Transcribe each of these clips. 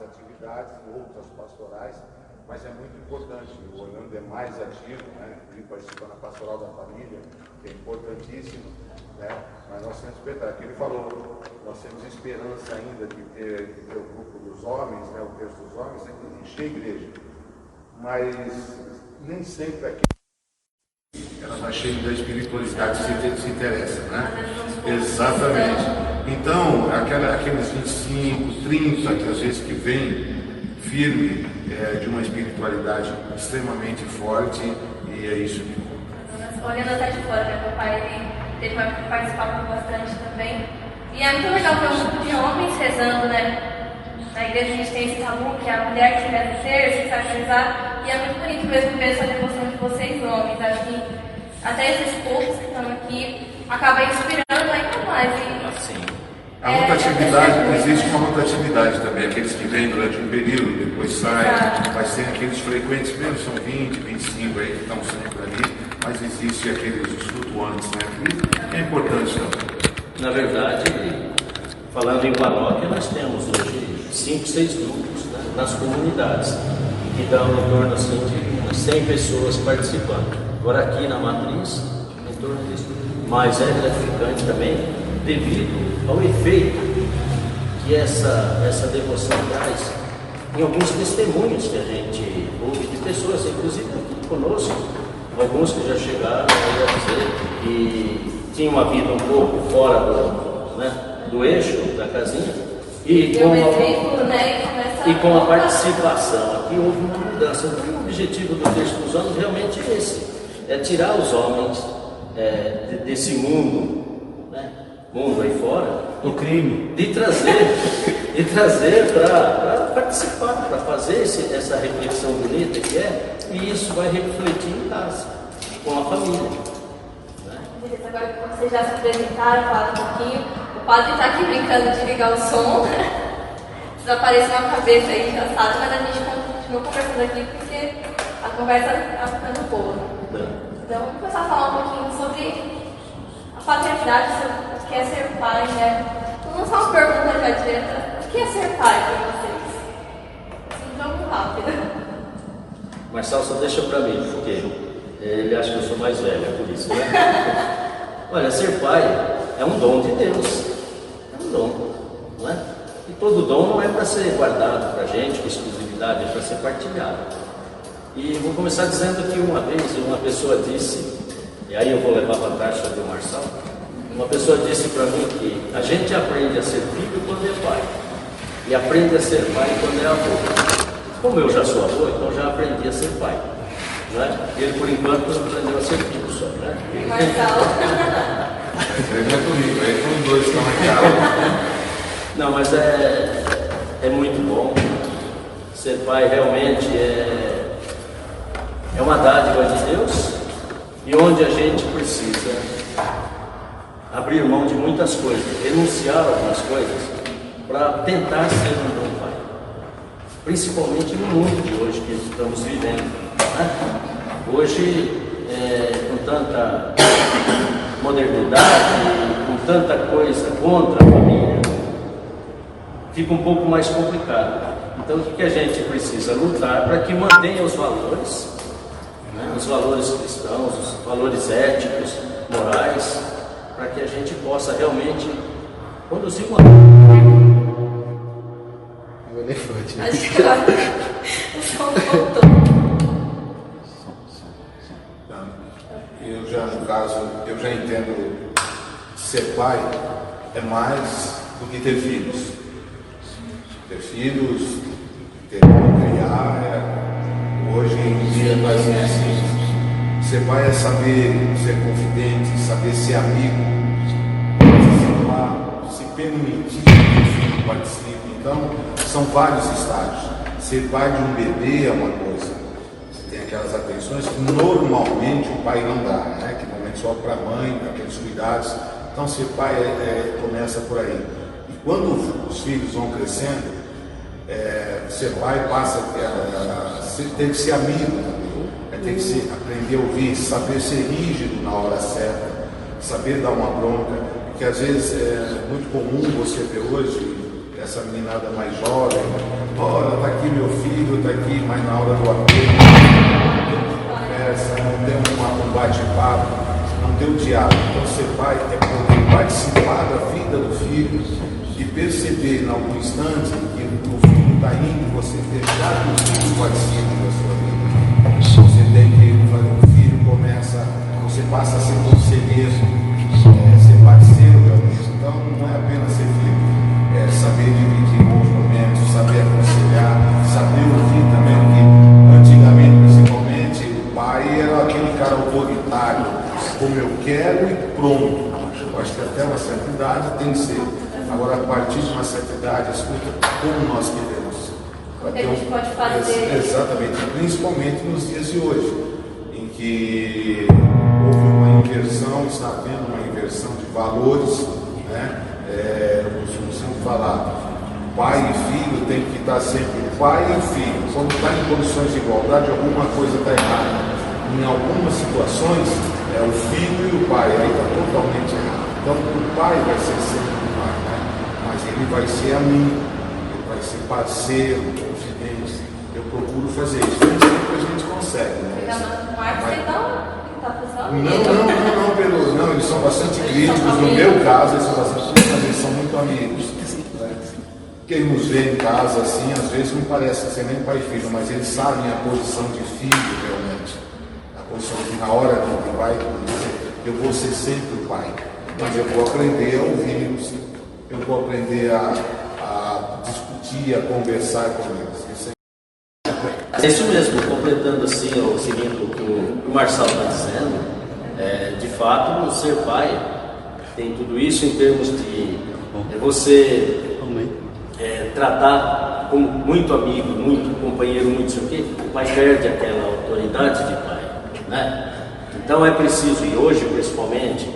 atividades, outras pastorais, mas é muito importante. O Orlando é mais ativo, né? Ele participa na pastoral da família, que é importantíssimo, né? Mas nós temos esperança, que ele falou, nós temos esperança ainda de ter o grupo dos homens, né? O texto dos homens, tem que encher a igreja. Mas nem sempre aqui ela vai cheia da espiritualidade que se interessa, né? Exatamente. Então, aqueles 25, 30 que às vezes que vem firme, de uma espiritualidade extremamente forte, e é isso que conta. Olhando até de fora, né? Meu pai teve uma que participava bastante também. E é muito legal ver um grupo de homens rezando, né? Na igreja a gente tem esse tabu que a mulher que reza terço, que sabe rezar, e é muito bonito mesmo ver essa devoção de vocês homens. Acho que até esses poucos que estão aqui acabam inspirando ainda mais. Assim. A rotatividade, existe uma rotatividade também, aqueles que vêm durante um período, depois saem, mas tem aqueles frequentes, mesmo são 20, 25 aí que estão sempre ali, mas existe aqueles flutuantes, né, que é importante também. Na verdade, falando em paróquia, nós temos hoje 5, 6 grupos, né, nas comunidades, que dão em torno assim, de umas 100 pessoas participando. Agora aqui na matriz, em torno disso, mas é gratificante também, devido ao efeito que essa devoção traz em alguns testemunhos que a gente ouve de pessoas, inclusive aqui conosco, alguns que já chegaram a dizer que tinham uma vida um pouco fora do eixo da casinha, e com a participação aqui houve uma mudança. Então, o objetivo do texto dos homens realmente é esse, é tirar os homens desse mundo, né? Mundo aí fora, do crime, e trazer para participar, para fazer essa reflexão bonita que é, e isso vai refletir em casa, com a família. Né? Agora que vocês já se apresentaram, falaram um pouquinho, o padre está aqui brincando de ligar o som, desapareceu uma cabeça aí, já sabe, mas a gente continua conversando aqui porque a conversa está ficando boa. Então vamos começar a falar um pouquinho sobre a paternidade, o que é ser pai, né? Vamos lançar uma pergunta já direta. O que é ser pai para vocês? Assim, vamos rápido. Marcelo só deixa para mim, porque ele acha que eu sou mais velho, é por isso, né? Olha, ser pai é um dom de Deus. É um dom, não é? E todo dom não é para ser guardado para a gente, com exclusividade, é para ser partilhado. E vou começar dizendo que uma vez uma pessoa disse, e aí eu vou levar vantagem sobre o Marcelo, uma pessoa disse para mim que a gente aprende a ser filho quando é pai, e aprende a ser pai quando é avô. Como eu já sou avô, então já aprendi a ser pai. Né? Ele, por enquanto, aprendeu a ser filho só. Né? Marcelo. Ele é comigo, aí com os dois estão na cara. Não, mas é muito bom. Ser pai realmente é uma dádiva de Deus, e onde a gente precisa abrir mão de muitas coisas, renunciar a algumas coisas, para tentar ser um bom pai. Principalmente no mundo de hoje que estamos vivendo. Né? Hoje, com tanta modernidade, com tanta coisa contra a família, fica um pouco mais complicado. Então, o que a gente precisa lutar para que mantenha os valores, né? Os valores cristãos, os valores éticos, morais, para que a gente possa realmente conduzir uma... O elefante. Acho que o som voltou. Eu já, no caso, eu já entendo ser pai é mais do que ter filhos. Ter filhos, ter que criar, hoje em dia nós assim. Ser pai é saber ser confidente, saber ser amigo, se permitir que o filho participe. Então, são vários estágios. Ser pai de um bebê é uma coisa. Você tem aquelas atenções que normalmente o pai não dá, né? Que normalmente só para a mãe, aqueles cuidados. Então, ser pai começa por aí. E quando os filhos vão crescendo, ser pai passa a ter que ser amigo, tem que aprender a ouvir, saber ser rígido na hora certa, saber dar uma bronca, porque às vezes é muito comum você ver hoje essa meninada mais jovem olha, está aqui meu filho, está aqui, mas na hora do apelo, não tem um bate-papo, não tem o diálogo. Então ser pai é poder participar da vida do filho e perceber em algum instante que o filho está indo, você deixar que o filho participe da sua vida. Você tem que fazer um filho, você passa a ser conselheiro, ser parceiro realmente. Então não é apenas ser filho, é saber dividir bons momentos, saber aconselhar, saber ouvir também, que antigamente principalmente o pai era aquele cara autoritário, como eu quero e pronto. Eu acho que até uma certa idade tem que ser. Agora, a partir de uma certa idade, escuta como nós queremos. O que a gente pode fazer. Exatamente, principalmente nos dias de hoje, em que houve uma inversão, está havendo uma inversão de valores, né? Eu costumo sempre falar, pai e filho tem que estar sempre pai e filho. Quando está em condições de igualdade, alguma coisa está errada. Em algumas situações, é o filho e o pai, aí está totalmente errado. Então, o pai vai ser sempre o pai, né? Mas ele vai ser amigo, ele vai ser parceiro, confidente. Eu procuro fazer isso. Nem sempre a gente consegue, né? Não, eles são bastante críticos. No meu caso, eles são bastante críticos, mas eles são muito amigos. Né? Quem nos vê em casa assim, às vezes não parece ser nem pai e filho, mas eles sabem a posição de filho realmente. A posição de na hora que vai dizer, eu vou ser sempre o pai, mas eu vou aprender a ouvir-los, eu vou aprender a discutir, a conversar com eles. É isso mesmo, completando assim, seguindo o que o Marçal está dizendo, de fato, ser pai tem tudo isso em termos de você tratar como muito amigo, muito companheiro, muito sei o quê, o pai perde aquela autoridade de pai, né? Então é preciso, e hoje principalmente,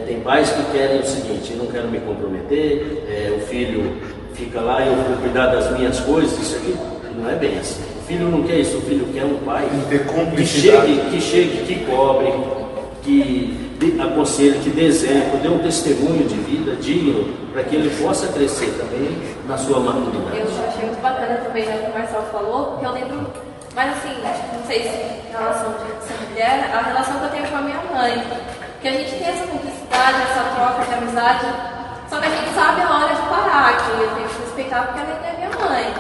tem pais que querem o seguinte: não quero me comprometer, o filho fica lá, eu vou cuidar das minhas coisas, isso aqui não é bem assim. O filho não quer isso, o filho quer um pai que chegue, que cobre, que aconselhe, que dê exemplo, dê um testemunho de vida digno, para que ele possa crescer também na sua maturidade. Eu achei muito bacana também, né, o que o Marcelo falou, porque eu lembro, mas assim, não sei se em relação de ser mulher, a relação que eu tenho com a minha mãe, porque a gente tem essa cumplicidade, essa troca de amizade, só que a gente sabe a hora de parar, que eu tenho que respeitar porque ela é minha mãe.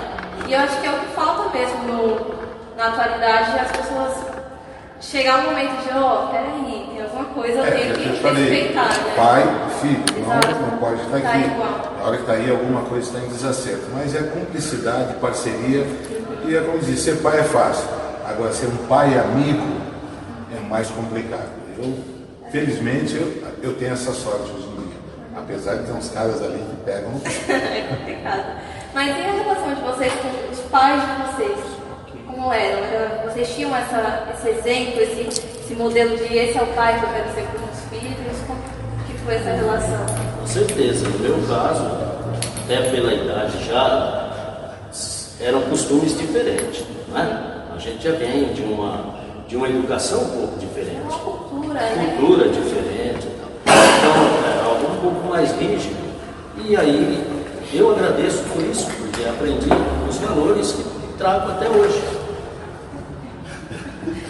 E eu acho que é o que falta mesmo na atualidade, as pessoas chegar um momento de, peraí, tem alguma coisa, eu tenho que respeitar, né? Pai, filho, não pode estar tá aqui. Igual. Na hora que está aí, alguma coisa está em desacerto. Mas é cumplicidade, parceria, e é como dizer, ser pai é fácil. Agora, ser um pai amigo é mais complicado. Felizmente, eu tenho essa sorte hoje em dia. Apesar de ter uns caras ali que pegam. É complicado. Mas e a relação de vocês com os pais de vocês? Como eram? Vocês tinham esse exemplo, esse modelo de esse é o pai que eu quero ser com os filhos? Como que foi essa relação? Com certeza. No meu caso, até pela idade já, eram costumes diferentes, né? A gente já vem de uma educação um pouco diferente. É uma cultura, cultura diferente e tal. Então, é algo um pouco mais rígido. E aí, eu agradeço por isso, porque aprendi os valores que trago até hoje.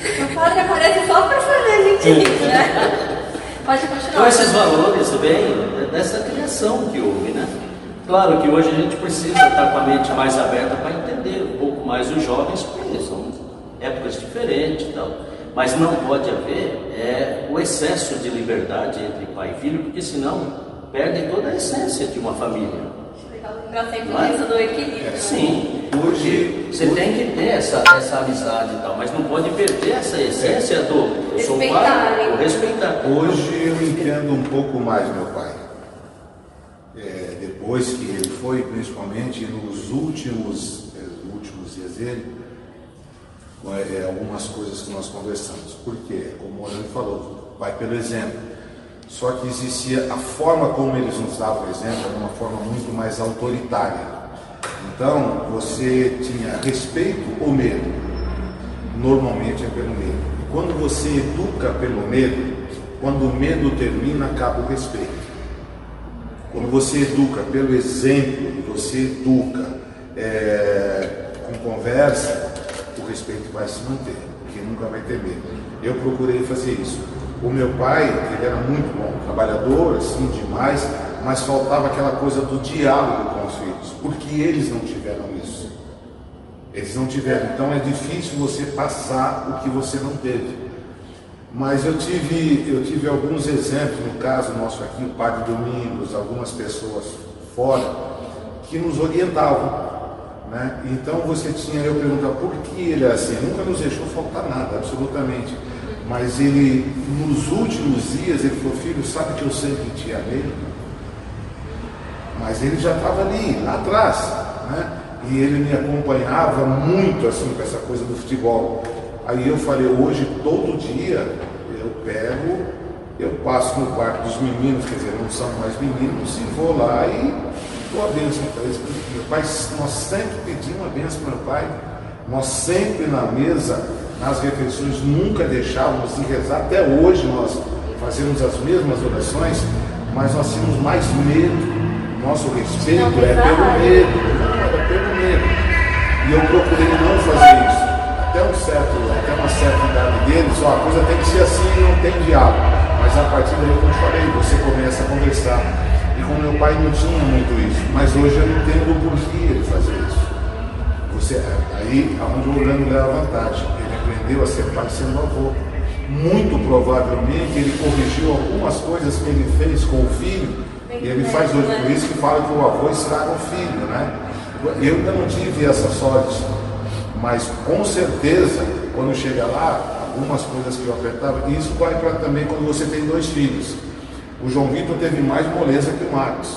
O padre aparece só para fazer a gente rir, né? Pode continuar. Então, esses valores vêm dessa criação que houve, né? Claro que hoje a gente precisa estar com a mente mais aberta para entender um pouco mais os jovens, porque são épocas diferentes e tal. Mas não pode haver o excesso de liberdade entre pai e filho, porque senão perde toda a essência de uma família. Lembrar sempre disso do equilíbrio. Sim, hoje você tem que ter essa amizade e tal, mas não pode perder essa essência do eu sou pai, vou respeitar. Hoje eu entendo um pouco mais meu pai. Depois que ele foi, principalmente nos últimos dias dele, algumas coisas que nós conversamos. Porque, como o Morano falou, vai pelo exemplo. Só que existia a forma como eles nos davam o exemplo, era uma forma muito mais autoritária. Então, você tinha respeito ou medo? Normalmente é pelo medo. E quando você educa pelo medo, quando o medo termina, acaba o respeito. Quando você educa pelo exemplo, você educa conversa, o respeito vai se manter, porque nunca vai ter medo. Eu procurei fazer isso. O meu pai, ele era muito bom, trabalhador, assim, demais, mas faltava aquela coisa do diálogo com os filhos, porque eles não tiveram isso. Eles não tiveram, então é difícil você passar o que você não teve. Mas eu tive alguns exemplos, no caso nosso aqui, o Padre Domingos, algumas pessoas fora, que nos orientavam, né? Então eu perguntava por que ele é assim, nunca nos deixou faltar nada, absolutamente. Mas ele, nos últimos dias, ele falou: filho, sabe que eu sempre te amei? Mas ele já estava ali, lá atrás, né? E ele me acompanhava muito, assim, com essa coisa do futebol. Aí eu falei: hoje, todo dia, eu passo no quarto dos meninos, quer dizer, não são mais meninos, e vou lá e dou a bênção para eles. Meu pai, nós sempre pedimos a bênção para o meu pai, nós sempre na mesa, nas refeições, nunca deixávamos de rezar. Até hoje nós fazemos as mesmas orações, mas nós temos mais medo. Nosso respeito é pelo medo, era pelo medo. E eu procurei não fazer isso. Até uma certa idade deles, a coisa tem que ser assim, não tem diálogo. Mas a partir daí, como eu falei, você começa a conversar. E como meu pai não tinha muito isso, mas hoje eu entendo o porquê ele fazia isso. Aí, aonde o Orlando leva vantagem, ele aprendeu a ser pai sendo avô. Muito provavelmente ele corrigiu algumas coisas que ele fez com o filho, e ele faz hoje, por isso que fala que o avô estraga o filho, né? Eu ainda não tive essa sorte, mas com certeza, quando chega lá, algumas coisas que eu apertava, e isso vai para também quando você tem 2 filhos. O João Vitor teve mais moleza que o Marcos,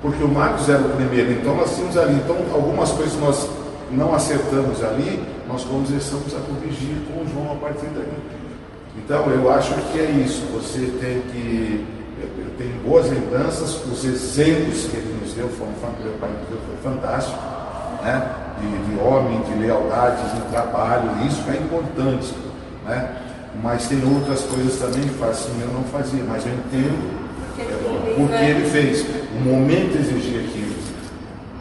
porque o Marcos era o primeiro, então nós tínhamos ali, então algumas coisas nós não acertamos ali, nós começamos a corrigir com o João a partir daí. Então eu acho que é isso, você tem que, eu tenho boas lembranças, os exemplos que ele nos deu, meu pai nos deu, foi fantástico, né? De homem, de lealdade, de trabalho, isso é importante, né? Mas tem outras coisas também que assim, eu não fazia, mas eu entendo porque ele fez, o momento exigia aquilo.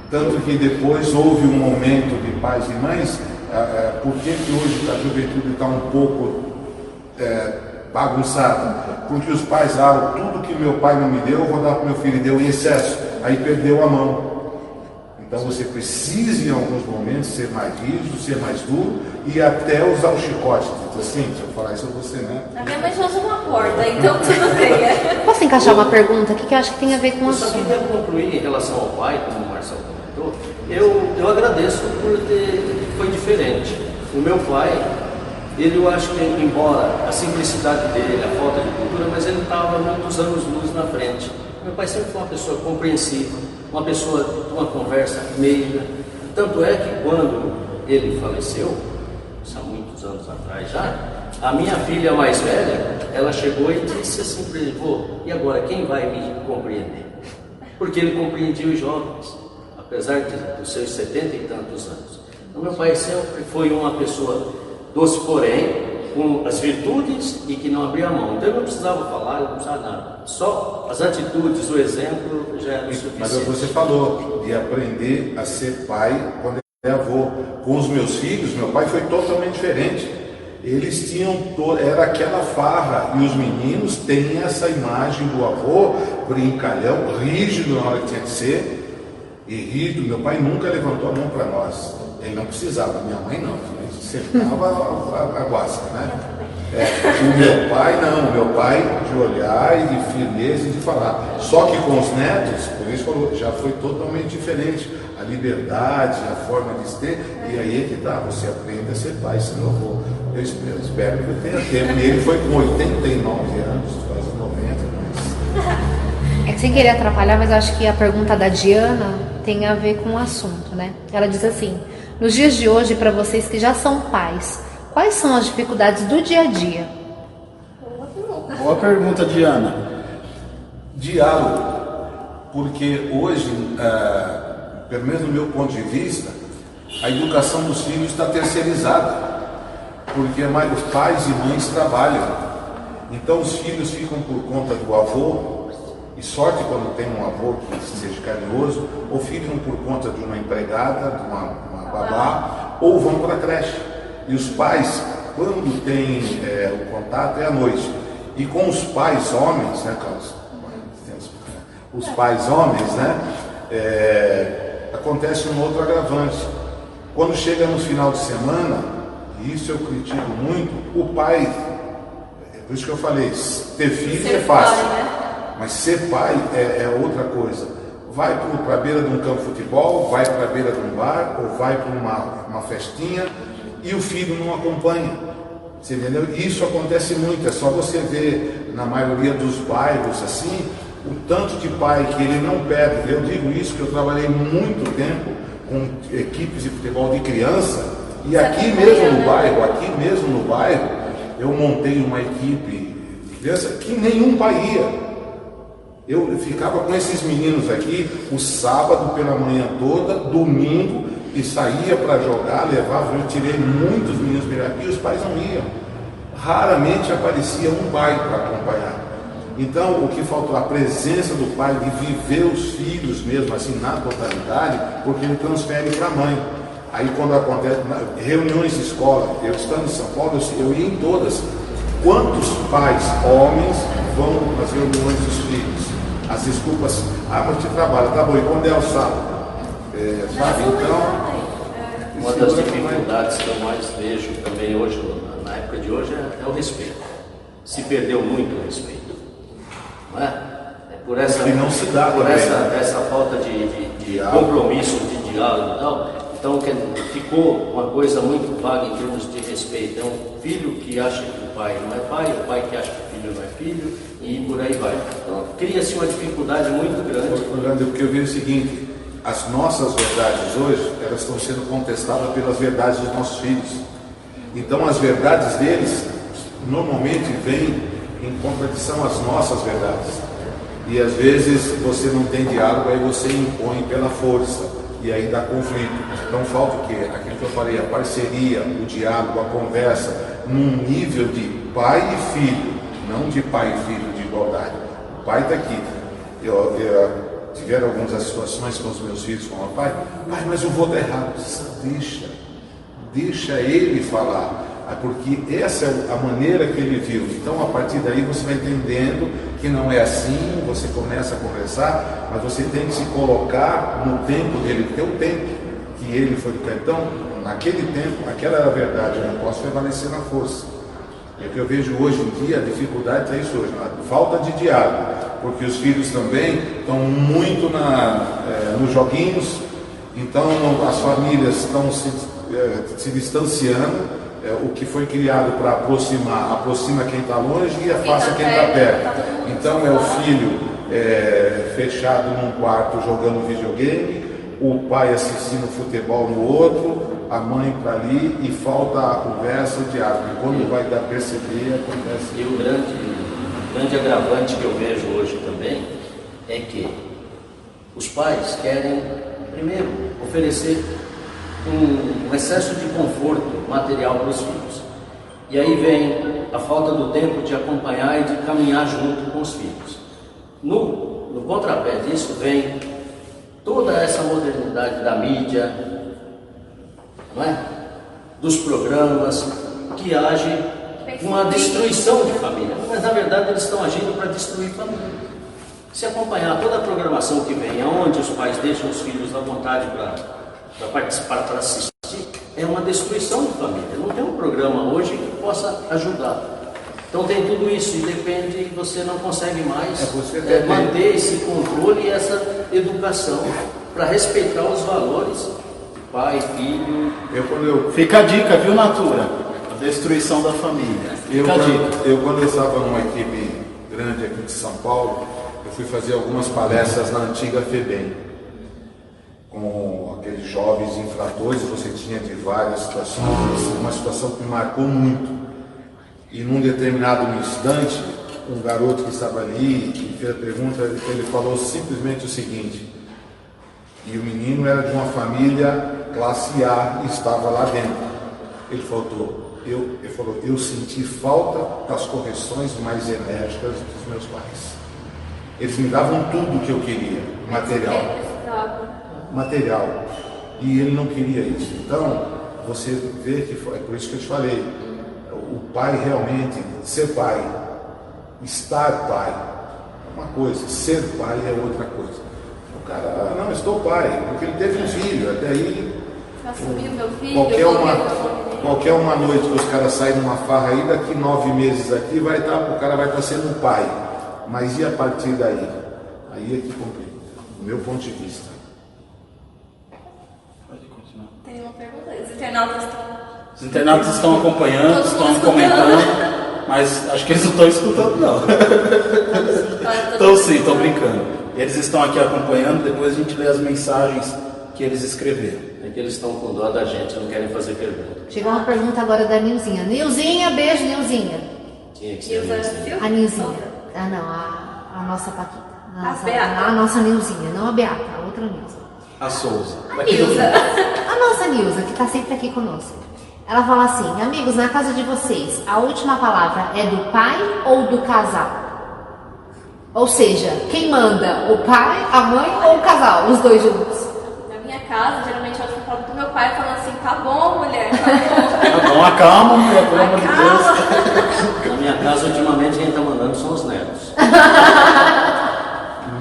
Tanto que depois houve um momento de pais e mães, por que hoje a juventude está um pouco bagunçada? Porque os pais tudo que meu pai não me deu, eu vou dar para meu filho, e deu em excesso, aí perdeu a mão. Então você precisa em alguns momentos ser mais rígido, ser mais duro e até usar o chicote. Assim, se eu falar isso a você, né? A minha mãe já usa uma porta, então tudo bem. Posso encaixar uma pergunta aqui que eu acho que tem a ver com o assunto? Eu só queria concluir em relação ao pai, como o Marcelo comentou. Eu agradeço por foi diferente. O meu pai, eu acho que, embora a simplicidade dele, a falta de cultura, mas ele estava muitos anos-luz na frente. Meu pai sempre foi uma pessoa compreensiva, uma pessoa de uma conversa meiga. Tanto é que quando ele faleceu, há muitos anos atrás já, a minha filha mais velha, ela chegou e disse assim para ele: vô, e agora quem vai me compreender? Porque ele compreendia os jovens, apesar dos seus 70 e tantos anos. Então meu pai sempre foi uma pessoa doce, porém, com as virtudes e que não abria mão. Então eu não precisava falar, eu não precisava nada. Só as atitudes, o exemplo já era o suficiente. Mas você falou de aprender a ser pai quando é avô. Com os meus filhos, meu pai foi totalmente diferente. Eles tinham, era aquela farra, e os meninos têm essa imagem do avô, brincalhão, rígido na hora que tinha que ser, e rígido. Meu pai nunca levantou a mão para nós. Ele não precisava, minha mãe não, a gente sentava a guasca, né? O meu pai não, meu pai de olhar e de firmeza e de falar. Só que com os netos, por isso falou, já foi totalmente diferente. A liberdade, a forma de ser, e aí é que tá, você aprende a ser pai, senão eu vou. Eu espero que eu tenha tempo. E ele foi com 89 anos, quase 90, mas... É que sem querer atrapalhar, mas eu acho que a pergunta da Diana tem a ver com o assunto, né? Ela diz assim: nos dias de hoje, para vocês que já são pais, quais são as dificuldades do dia a dia? Boa pergunta, Diana. Diálogo, porque hoje, pelo menos no meu ponto de vista, a educação dos filhos está terceirizada, porque os pais e mães trabalham, então os filhos ficam por conta do avô, e sorte quando tem um avô que seja carinhoso, ou ficam por conta de uma empregada, de uma babá, ou vão para a creche. E os pais, quando tem o contato, é à noite. E com os pais homens, né, Carlos? Os pais homens, né? Acontece um outro agravante. Quando chega no final de semana, e isso eu critico muito, o pai, por isso que eu falei, ter filho é fácil, mas ser pai é outra coisa. Vai para a beira de um campo de futebol, vai para a beira de um bar, ou vai para uma festinha, e o filho não acompanha. Você entendeu? Isso acontece muito, é só você ver na maioria dos bairros assim, o tanto de pai que ele não perde. Eu digo isso que eu trabalhei muito tempo com equipes de futebol de criança, e aqui mesmo no bairro, eu montei uma equipe de criança que nenhum pai ia. Eu ficava com esses meninos aqui o sábado pela manhã toda, domingo, e saía para jogar, levava, eu tirei muitos meninos para aqui, os pais não iam. Raramente aparecia um pai para acompanhar. Então, o que faltou? A presença do pai de viver os filhos mesmo, assim, na totalidade, porque ele transfere para a mãe. Aí, quando acontece reuniões de escola, eu estando em São Paulo, eu ia em todas. Quantos pais, homens, vão nas reuniões dos filhos? As desculpas, mas te trabalha, tá bom, e quando é o sábado? Sabe, então... Uma das dificuldades que eu mais vejo também hoje, na época de hoje, é o respeito. Se perdeu muito o respeito. Não é? Por essa, não se dá por essa falta de compromisso, de diálogo e tal. Então ficou uma coisa muito vaga em termos de respeito. É um filho que acha que o pai não é pai, o pai que acha que o filho não é filho, e por aí vai. Então cria-se uma dificuldade muito grande. Porque eu vejo o seguinte, as nossas verdades hoje, elas estão sendo contestadas pelas verdades dos nossos filhos. Então as verdades deles normalmente vêm em contradição às nossas verdades. E às vezes você não tem diálogo, aí você impõe pela força, e aí dá conflito. Então falta o quê? Aquilo que eu falei, a parceria, o diálogo, a conversa, num nível de pai e filho, não de pai e filho de igualdade. O pai está aqui. Tiveram algumas situações com os meus filhos, com o pai, mas eu vou dar errado. Deixa ele falar, porque essa é a maneira que ele viu. Então, a partir daí, você vai entendendo que não é assim, você começa a conversar, mas você tem que se colocar no tempo dele, porque é o tempo que ele foi. Então, naquele tempo, aquela era a verdade, eu não posso prevalecer na força. E o que eu vejo hoje em dia, a dificuldade é isso hoje, a falta de diálogo, porque os filhos também estão muito nos joguinhos, então as famílias estão se distanciando. O que foi criado para aproximar, aproxima quem está longe e afasta quem está perto. Então é o filho fechado num quarto jogando videogame, o pai assistindo futebol no outro, a mãe para ali, e falta a conversa, o diálogo. E quando vai dar perceber, acontece. E o grande agravante que eu vejo hoje também é que os pais querem, primeiro, oferecer um excesso de conforto material para os filhos. E aí vem a falta do tempo de acompanhar e de caminhar junto com os filhos. No contrapé disso vem toda essa modernidade da mídia, não é? Dos programas, que agem com uma destruição de família. Mas na verdade eles estão agindo para destruir família. Se acompanhar toda a programação que vem, onde os pais deixam os filhos à vontade para participar, para assistir, é uma destruição de família. Não tem um programa hoje que possa ajudar. Então tem tudo isso, e depende, você não consegue mais manter esse controle e essa educação para respeitar os valores de pai, filho. Fica a dica, viu, Natura? A destruição da família. Quando eu estava numa equipe grande aqui de São Paulo, eu fui fazer algumas palestras na antiga FEBEM, com aqueles jovens infratores. Você tinha de várias situações, uma situação que me marcou muito. E num determinado instante, um garoto que estava ali, que fez a pergunta, ele falou simplesmente o seguinte, e o menino era de uma família classe A e estava lá dentro. Ele falou, eu senti falta das correções mais enérgicas dos meus pais. Eles me davam tudo o que eu queria, material. E ele não queria isso. Então, você vê que é por isso que eu te falei, o pai realmente, ser pai, estar pai é uma coisa, ser pai é outra coisa. O cara, não, estou pai, porque ele teve um filho, até aí Assumir o meu filho, qualquer uma noite que os caras saem numa farra aí, daqui 9 meses aqui, o cara vai estar sendo um pai. Mas e a partir daí? Aí é que complica, do meu ponto de vista. Pode continuar. Tem uma pergunta. Os internautas estão acompanhando, estão comentando, mas acho que eles não estão escutando, não. Então sim, estou brincando. Eles estão aqui acompanhando, depois a gente lê as mensagens que eles escreveram. É que eles estão com dó da gente, não querem fazer pergunta. Chegou uma pergunta agora da Nilzinha. Nilzinha, beijo, Nilzinha. Tinha que ser assim. A Nilzinha. Ah, não, a nossa Paquita. Beata. A nossa Nilzinha, não a Beata, a outra Nilza. A Souza. A nossa Nilza, que está sempre aqui conosco. Ela fala assim: amigos, na casa de vocês, a última palavra é do pai ou do casal? Ou seja, quem manda? O pai, a mãe ou o casal? Os dois juntos. Na minha casa, geralmente eu falo do meu pai falando assim, tá bom, mulher, tá bom. Tá bom, acalma, mulher, pelo amor de Deus. Na minha casa, ultimamente, quem está mandando são os netos.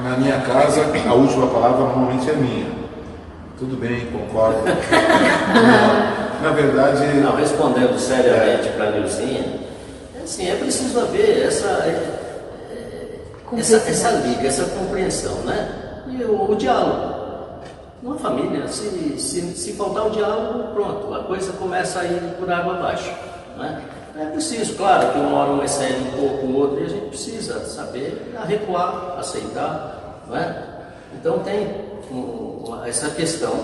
Na minha casa, a última palavra normalmente é minha. Tudo bem, concordo. Na verdade... Não, respondendo seriamente para a Nilzinha, assim, é preciso haver essa liga, essa compreensão, né? E o diálogo. Numa família, se faltar o diálogo, pronto, a coisa começa a ir por água abaixo. Né? É preciso, claro, que uma hora um excede um pouco o outro, e a gente precisa saber recuar, aceitar. Não é? Então tem essa questão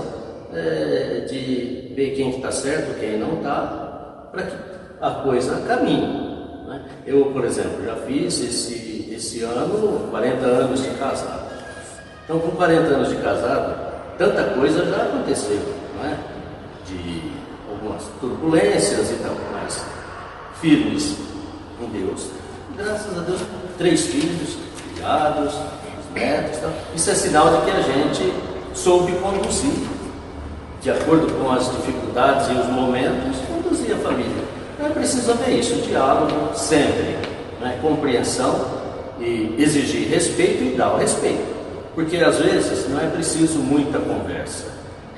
de ver quem está certo, quem não está, para que a coisa caminhe. Né? Eu, por exemplo, já fiz esse ano 40 anos de casado. Então, com 40 anos de casado, tanta coisa já aconteceu, não é? De algumas turbulências e tal, mas firmes em Deus. Graças a Deus, 3 filhos, criados, netos, tal. Isso é sinal de que a gente soube conduzir, de acordo com as dificuldades e os momentos, conduzir a família. Então é preciso haver isso, diálogo sempre, né? Compreensão e exigir respeito e dar o respeito. Porque às vezes não é preciso muita conversa,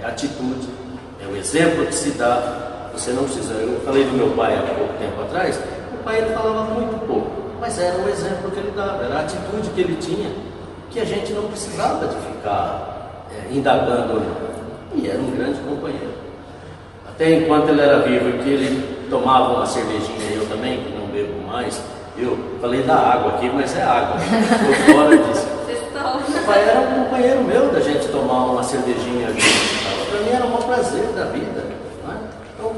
é atitude, é o exemplo que se dá. Você não precisa. Eu falei do meu pai há pouco tempo atrás. Meu pai ele falava muito pouco, mas era o exemplo que ele dava, era a atitude que ele tinha, que a gente não precisava de ficar indagando. E era um grande companheiro. Até enquanto ele era vivo, que ele tomava uma cervejinha, eu também, que não bebo mais. Eu falei da água aqui, mas é água, estou fora disso. Meu pai era um companheiro meu da gente tomar uma cervejinha ali. Para mim era um prazer da vida. Né? Então,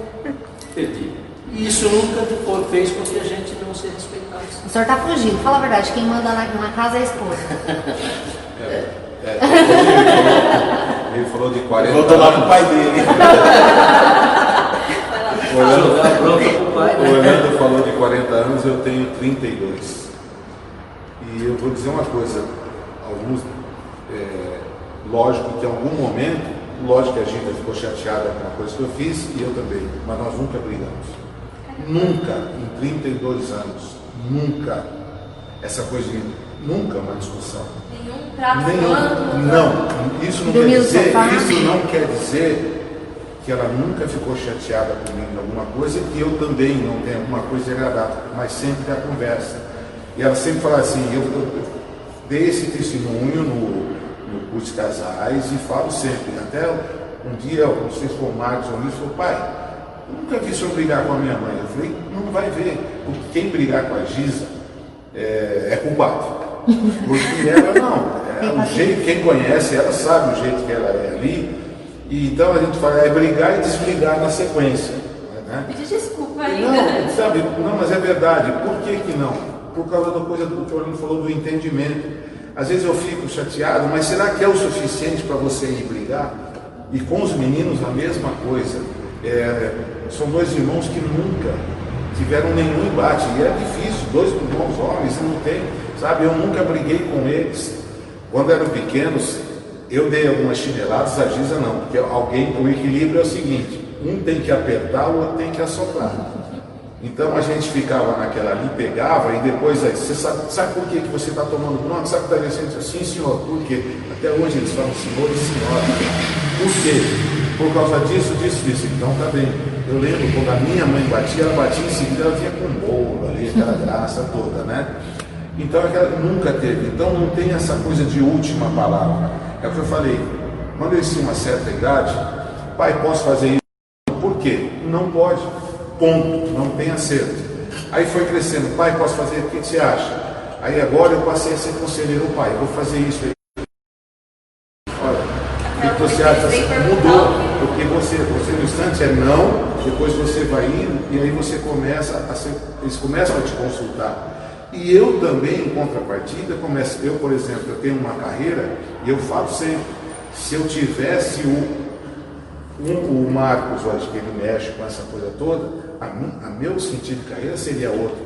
perdi. E isso nunca fez com que a gente não se respeitasse. O senhor está fugindo. Fala a verdade, quem manda na casa é a esposa. Ele falou de 40 Vou tomar pro pai dele. O Orlando falou de 40 anos, eu tenho 32. E eu vou dizer uma coisa. Lógico que em algum momento, lógico que a Gita ficou chateada com uma coisa que eu fiz e eu também, mas nós nunca brigamos. Nunca, em 32 anos, nunca, essa coisa de nunca uma discussão. Nenhum prato. Não, isso não quer dizer que ela nunca ficou chateada comigo em alguma coisa e eu também não tenho alguma coisa agradável, mas sempre tem a conversa. E ela sempre fala assim, eu dei esse testemunho no curso de casais e falo sempre, até um dia, não sei se foi o Marcos ou isso, falou, pai, eu nunca vi o senhor brigar com a minha mãe. Eu falei, não vai ver, porque quem brigar com a Giza é culpado. Porque ela não, o jeito, quem conhece ela sabe o jeito que ela é ali, e então a gente fala, brigar e desbrigar na sequência. Né? Pedir desculpa ainda. Não, mas é verdade, por que não? Por causa da coisa do que o Orlando falou do entendimento. Às vezes eu fico chateado, mas será que é o suficiente para você ir brigar? E com os meninos a mesma coisa. São 2 irmãos que nunca tiveram nenhum embate. E é difícil, 2 irmãos homens, não tem, sabe? Eu nunca briguei com eles. Quando eram pequenos, eu dei algumas chineladas, a Giza não. Porque o equilíbrio é o seguinte, Um tem que apertar, o outro tem que assoprar. Então a gente ficava naquela ali, pegava, e depois aí, você sabe por que você está tomando bronca? Sabe que está descendo? Sim, senhor. Por quê? Até hoje eles falam senhor e senhora. Por quê? Por causa disso. Então tá bem. Eu lembro quando a minha mãe batia, ela batia em seguida, ela vinha com bolo ali, aquela graça toda, né? Então nunca teve. Então não tem essa coisa de última palavra. É o que eu falei. Quando eles tinham uma certa idade, pai, posso fazer isso? Por quê? Não pode. Ponto, não tem acerto. Aí foi crescendo, pai, posso fazer, o que você acha? Aí agora eu passei a ser conselheiro, pai, vou fazer isso aí. Olha, o que você acha? Mudou, porque você no instante é não, depois você vai indo e aí você começa a ser, eles começam a te consultar. E eu também, em contrapartida, eu, por exemplo, eu tenho uma carreira e eu falo sempre, se eu tivesse o Marcos hoje, que ele mexe com essa coisa toda, a meu sentido de carreira seria outro,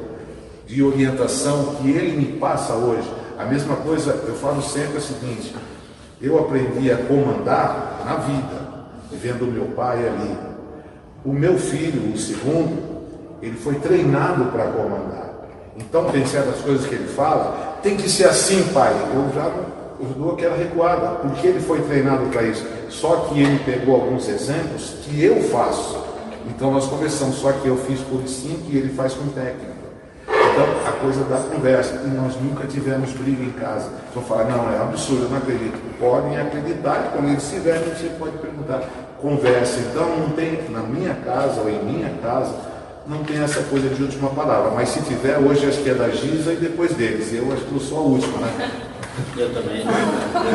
de orientação que ele me passa hoje. A mesma coisa, eu falo sempre o seguinte, eu aprendi a comandar na vida, vendo o meu pai ali. O meu filho, o segundo, ele foi treinado para comandar. Então tem certas coisas que ele fala, tem que ser assim, pai. Eu dou aquela recuada, porque ele foi treinado para isso. Só que ele pegou alguns exemplos que eu faço. Então nós conversamos, só que eu fiz por instinto e ele faz com técnica. Então a coisa da conversa, e nós nunca tivemos briga em casa. Então fala, não, é absurdo, eu não acredito. Podem acreditar, e quando eles estiverem, você pode perguntar. Conversa, então não tem, na minha casa ou em minha casa, não tem essa coisa de última palavra. Mas se tiver, hoje acho que é da Giza e depois deles. Eu acho que eu sou a última, né? Eu também.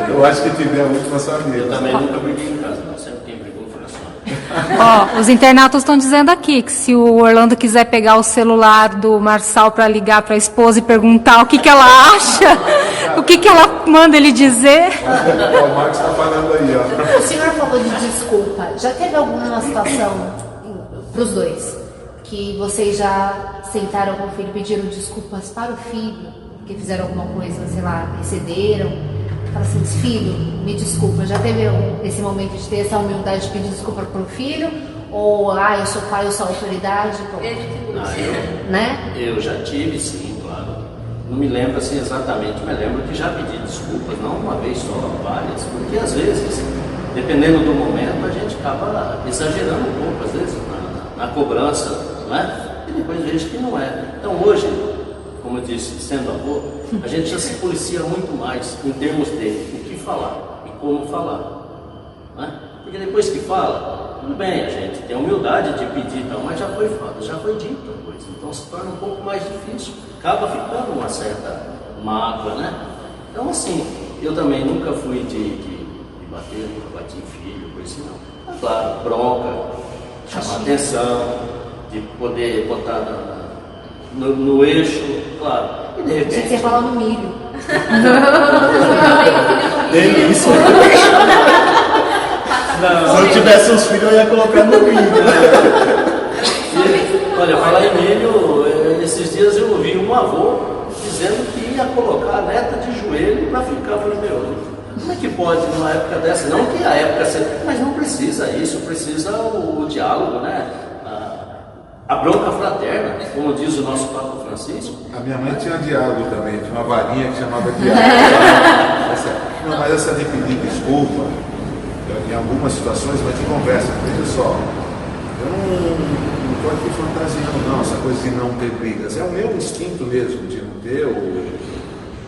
Eu acho que tiver a última sabia. Eu também nunca briguei em casa, não. Sempre quem brigou foi a senhora. Ó, os internautas estão dizendo aqui que se o Orlando quiser pegar o celular do Marçal para ligar para a esposa e perguntar o que ela acha, o que ela manda ele dizer. O Marcos está falando aí, ó. O senhor falou de desculpa. Já teve alguma situação para os dois que vocês já sentaram com o filho e pediram desculpas para o filho, que fizeram alguma coisa, sei lá, excederam? Fala assim, filho, me desculpa, já teve esse momento de ter essa humildade de pedir desculpa para o filho? Ou, eu sou pai, eu sou autoridade? Eu já tive, sim, claro. Não me lembro assim exatamente, mas lembro que já pedi desculpas, não uma vez só, várias, porque às vezes, dependendo do momento, a gente acaba exagerando um pouco, às vezes, na cobrança, não é? E depois vejo que não é. Então hoje, como eu disse, sendo avô, a gente já se policia muito mais em termos de o que falar e como falar, né? Porque depois que fala, tudo bem, a gente tem a humildade de pedir, tal, mas já foi dito a coisa, então se torna um pouco mais difícil, acaba ficando uma certa mágoa, né? Então assim, eu também nunca fui de bater, nunca bati em filho, por isso não. Claro, bronca, chamar atenção, de poder botar no eixo, claro. E de repente. Você fala no milho. Delícia. Se eu tivesse uns filhos, eu ia colocar no milho. Olha, falar em milho, esses dias eu ouvi um avô dizendo que ia colocar a neta de joelho para ficar. Eu falei, como é que pode numa época dessa? Não que a época seja, mas não precisa isso, precisa o diálogo, né? A bronca fraterna, como diz o nosso Papa Francisco. A minha mãe tinha diálogo também, tinha uma varinha que chamava diálogo. Não, mas essa de pedir desculpa, em algumas situações vai ter conversa. Veja só, eu não estou aqui fantasiando não, essa coisa de não ter brigas. É o meu instinto mesmo de não ter. O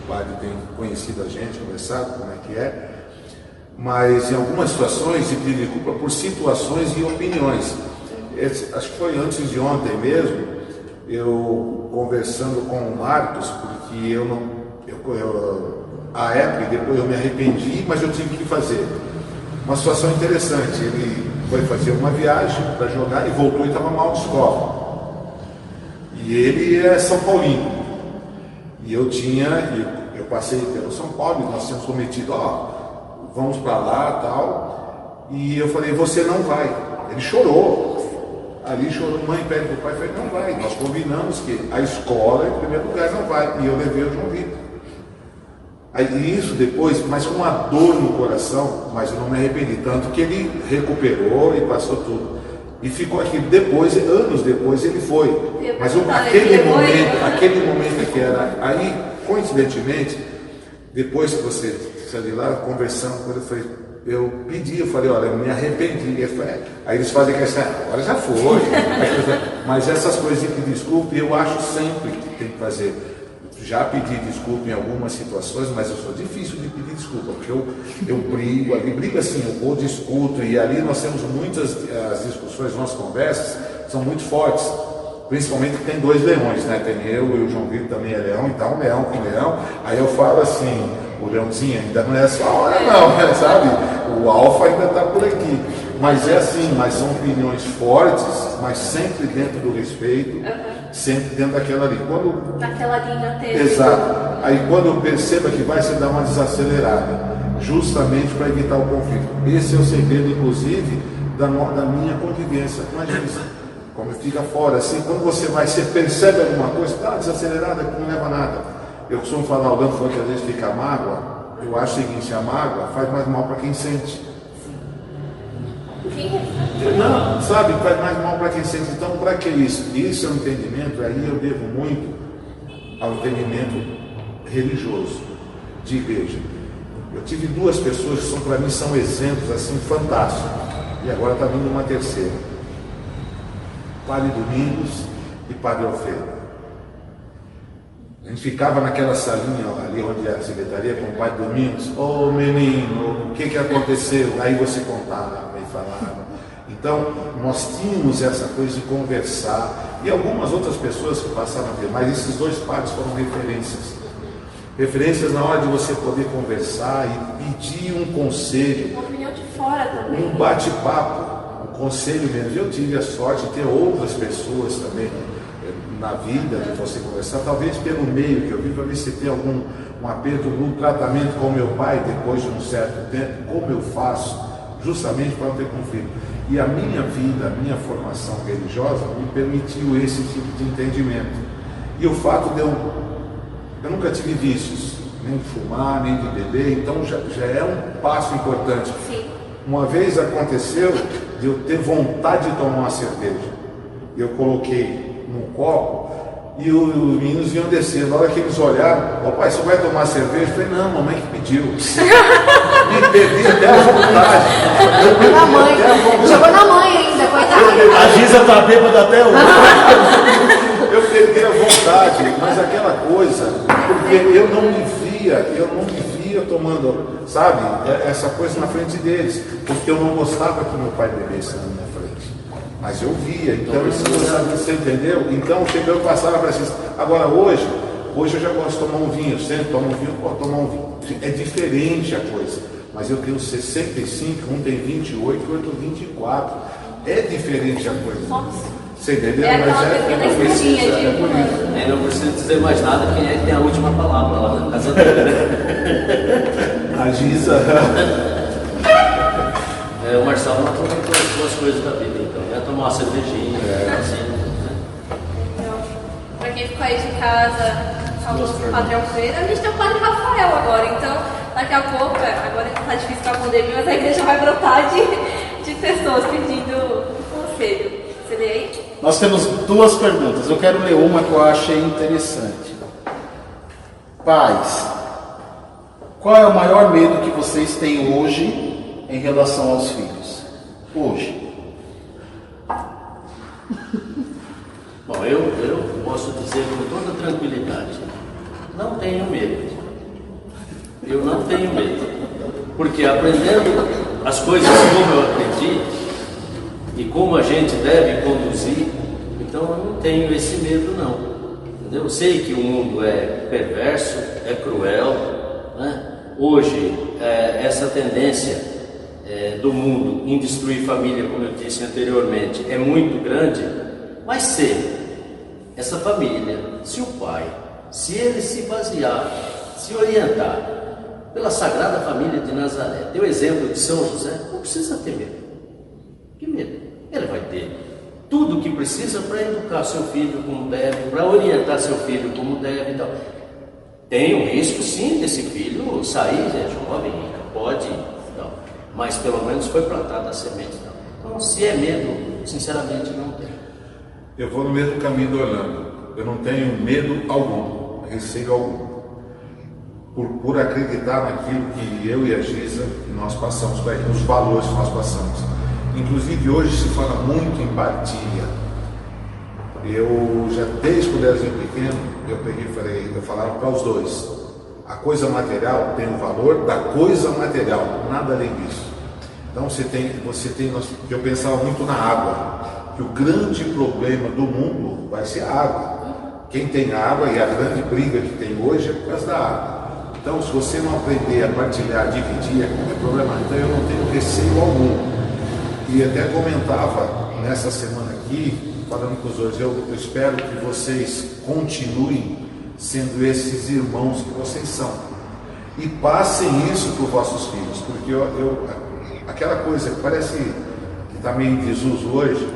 padre tem conhecido a gente, conversado como é que é. Mas em algumas situações se pedir desculpa por situações e opiniões. Acho que foi antes de ontem mesmo, eu conversando com o Marcos, porque a época, depois eu me arrependi, mas eu tive que fazer. Uma situação interessante, ele foi fazer uma viagem para jogar e voltou e estava mal de escola. E ele é São Paulino. E eu passei pelo São Paulo, e nós tínhamos prometido, vamos para lá e tal. E eu falei, você não vai. Ele chorou. Ali chorou, mãe pede para o pai, falei, não vai. Nós combinamos que a escola, em primeiro lugar, não vai. E eu levei o João Vitor. Aí isso depois, mas com uma dor no coração, mas eu não me arrependi. Tanto que ele recuperou e passou tudo. E ficou aqui depois, anos depois ele foi. Mas aquele momento que era. Aí, coincidentemente, depois que você saiu de lá, conversando, quando eu pedi, eu falei, olha, eu me arrependi. Aí eles fazem questão, agora já foi. Mas essas coisas de pedir desculpa, eu acho sempre que tem que fazer. Já pedi desculpa em algumas situações, mas eu sou difícil de pedir desculpa, porque eu brigo, ali brigo assim, eu discuto, e ali nós temos muitas as discussões, nossas conversas são muito fortes, principalmente que tem dois leões, né? Tem eu e o João Vitor também é leão, então leão com leão, aí eu falo assim, o leãozinho ainda não é só a hora não, sabe? O alfa ainda está por aqui, mas é assim, mas são opiniões fortes, mas sempre dentro do respeito, sempre dentro daquela linha. Naquela linha teve. Exato. Aí quando eu percebo que vai se dar uma desacelerada, justamente para evitar o conflito. Esse é o segredo, inclusive, da minha convivência. Imagina isso. Como fica fora, assim, quando você percebe alguma coisa, tá desacelerada, que não leva a nada. Eu costumo falar, o Dano falou que às vezes fica a mágoa. Eu acho o seguinte, a mágoa faz mais mal para quem sente. Não, sabe, faz mais mal para quem sente. Então, para que isso? Isso é um entendimento, aí eu devo muito ao entendimento religioso, de igreja. Eu tive duas pessoas que para mim são exemplos assim fantásticos. E agora está vindo uma terceira. Padre Domingos e Padre Alfredo. A gente ficava naquela salinha ali onde é a secretaria com o Padre Domingos. Ô menino, o que aconteceu? Aí você contava e falava. Então, nós tínhamos essa coisa de conversar. E algumas outras pessoas que passaram a ver, mas esses dois padres foram referências. Referências na hora de você poder conversar e pedir um conselho. Uma opinião de fora também. Um bate-papo, um conselho mesmo. Eu tive a sorte de ter outras pessoas também na vida, de você conversar, talvez pelo meio que eu vi, para ver se tem algum aperto no tratamento com meu pai, depois de um certo tempo, como eu faço, justamente para não ter conflito. E a minha vida, a minha formação religiosa me permitiu esse tipo de entendimento. E o fato de eu nunca tive vícios, nem de fumar, nem de beber, então já é um passo importante. Sim. Uma vez aconteceu de eu ter vontade de tomar uma cerveja. Eu coloquei num copo e os meninos vinham descendo. Na hora que eles olharam, pai, você vai tomar cerveja? Eu falei, não, mamãe que pediu. Me perdi até a vontade. Chegou na mãe ainda, coitada. A Giza está bêbada até hoje. Eu perdi a vontade, mas aquela coisa, porque eu não me via tomando, sabe, essa coisa na frente deles, porque eu não gostava que meu pai bebesse na minha frente. Mas eu via, então você entendeu? Então eu passava para vocês. Agora hoje eu já gosto de tomar um vinho, sempre tomo um vinho, posso tomar um vinho. É diferente a coisa. Mas eu tenho 65, um tem 28, o outro 24. É diferente a coisa. Você entendeu? Mas não precisa dizer mais nada, quem é que tem a última palavra lá na casa dele. A Giza. O Marcelo não aproveitou as duas coisas da vida, então. Ia tomar uma cervejinha, assim, né? Então, para quem ficou aí de casa, falou do Padre Alfredo, a gente tem o Padre Rafael agora, então daqui a pouco, agora está difícil com a pandemia, mas a igreja vai brotar de pessoas pedindo conselho. Você lê aí? Nós temos duas perguntas. Eu quero ler uma que eu achei interessante. Pais, qual é o maior medo que vocês têm hoje em relação aos filhos? Hoje. Bom, eu posso dizer com toda tranquilidade, não tenho medo. Eu não tenho medo. Porque aprendendo as coisas como eu aprendi e como a gente deve conduzir, então eu não tenho esse medo não. Entendeu? Eu sei que o mundo é perverso, é cruel, né? Hoje, essa tendência do mundo em destruir família, como eu disse anteriormente, é muito grande, mas se essa família, se o pai, se ele se basear, se orientar pela Sagrada Família de Nazaré, deu exemplo de São José, não precisa ter medo. Que medo? Ele vai ter tudo o que precisa para educar seu filho como deve, para orientar seu filho como deve e tal. Tem um risco sim desse filho sair, jovem, pode, não. Mas pelo menos foi plantada a semente. Não. Então, se é medo, sinceramente não tem. Eu vou no mesmo caminho do Orlando. Eu não tenho medo algum, receio algum. Por acreditar naquilo que eu e a Giza, nós passamos, nos valores que nós passamos. Inclusive hoje se fala muito em empatia. Eu já desde quando eu era pequeno, eu falava para os dois. A coisa material tem o valor da coisa material, nada além disso. Então eu pensava muito na água, que o grande problema do mundo vai ser a água. Quem tem água, e a grande briga que tem hoje é por causa da água. Então, se você não aprender a partilhar, a dividir, é problema. Então, eu não tenho receio algum. E até comentava nessa semana aqui, falando com os dois, eu espero que vocês continuem sendo esses irmãos que vocês são. E passem isso para os vossos filhos, porque aquela coisa que parece que está meio em desuso hoje,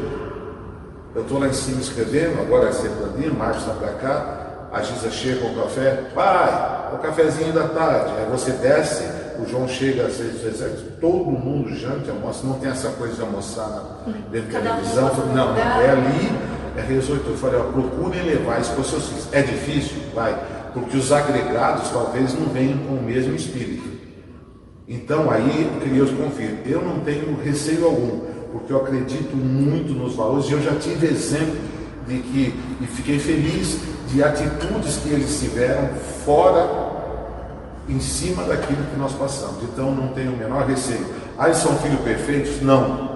eu estou lá em cima escrevendo, agora é setembro, o Marcos está para cá, a Giza chega com o café, pai, o cafezinho da tarde, aí você desce, o João chega às 6h, todo mundo janta, almoça, não tem essa coisa de almoçar dentro da televisão, não, é ali, é resolvido. Eu falei, procurem levar isso para os seus filhos. É difícil? Vai, porque os agregados talvez não venham com o mesmo espírito. Então aí, que Deus confirme, eu não tenho receio algum, porque eu acredito muito nos valores, e eu já tive exemplo de que, e fiquei feliz de atitudes que eles tiveram fora, em cima daquilo que nós passamos. Então não tenho o menor receio. Ah, eles são filhos perfeitos? Não.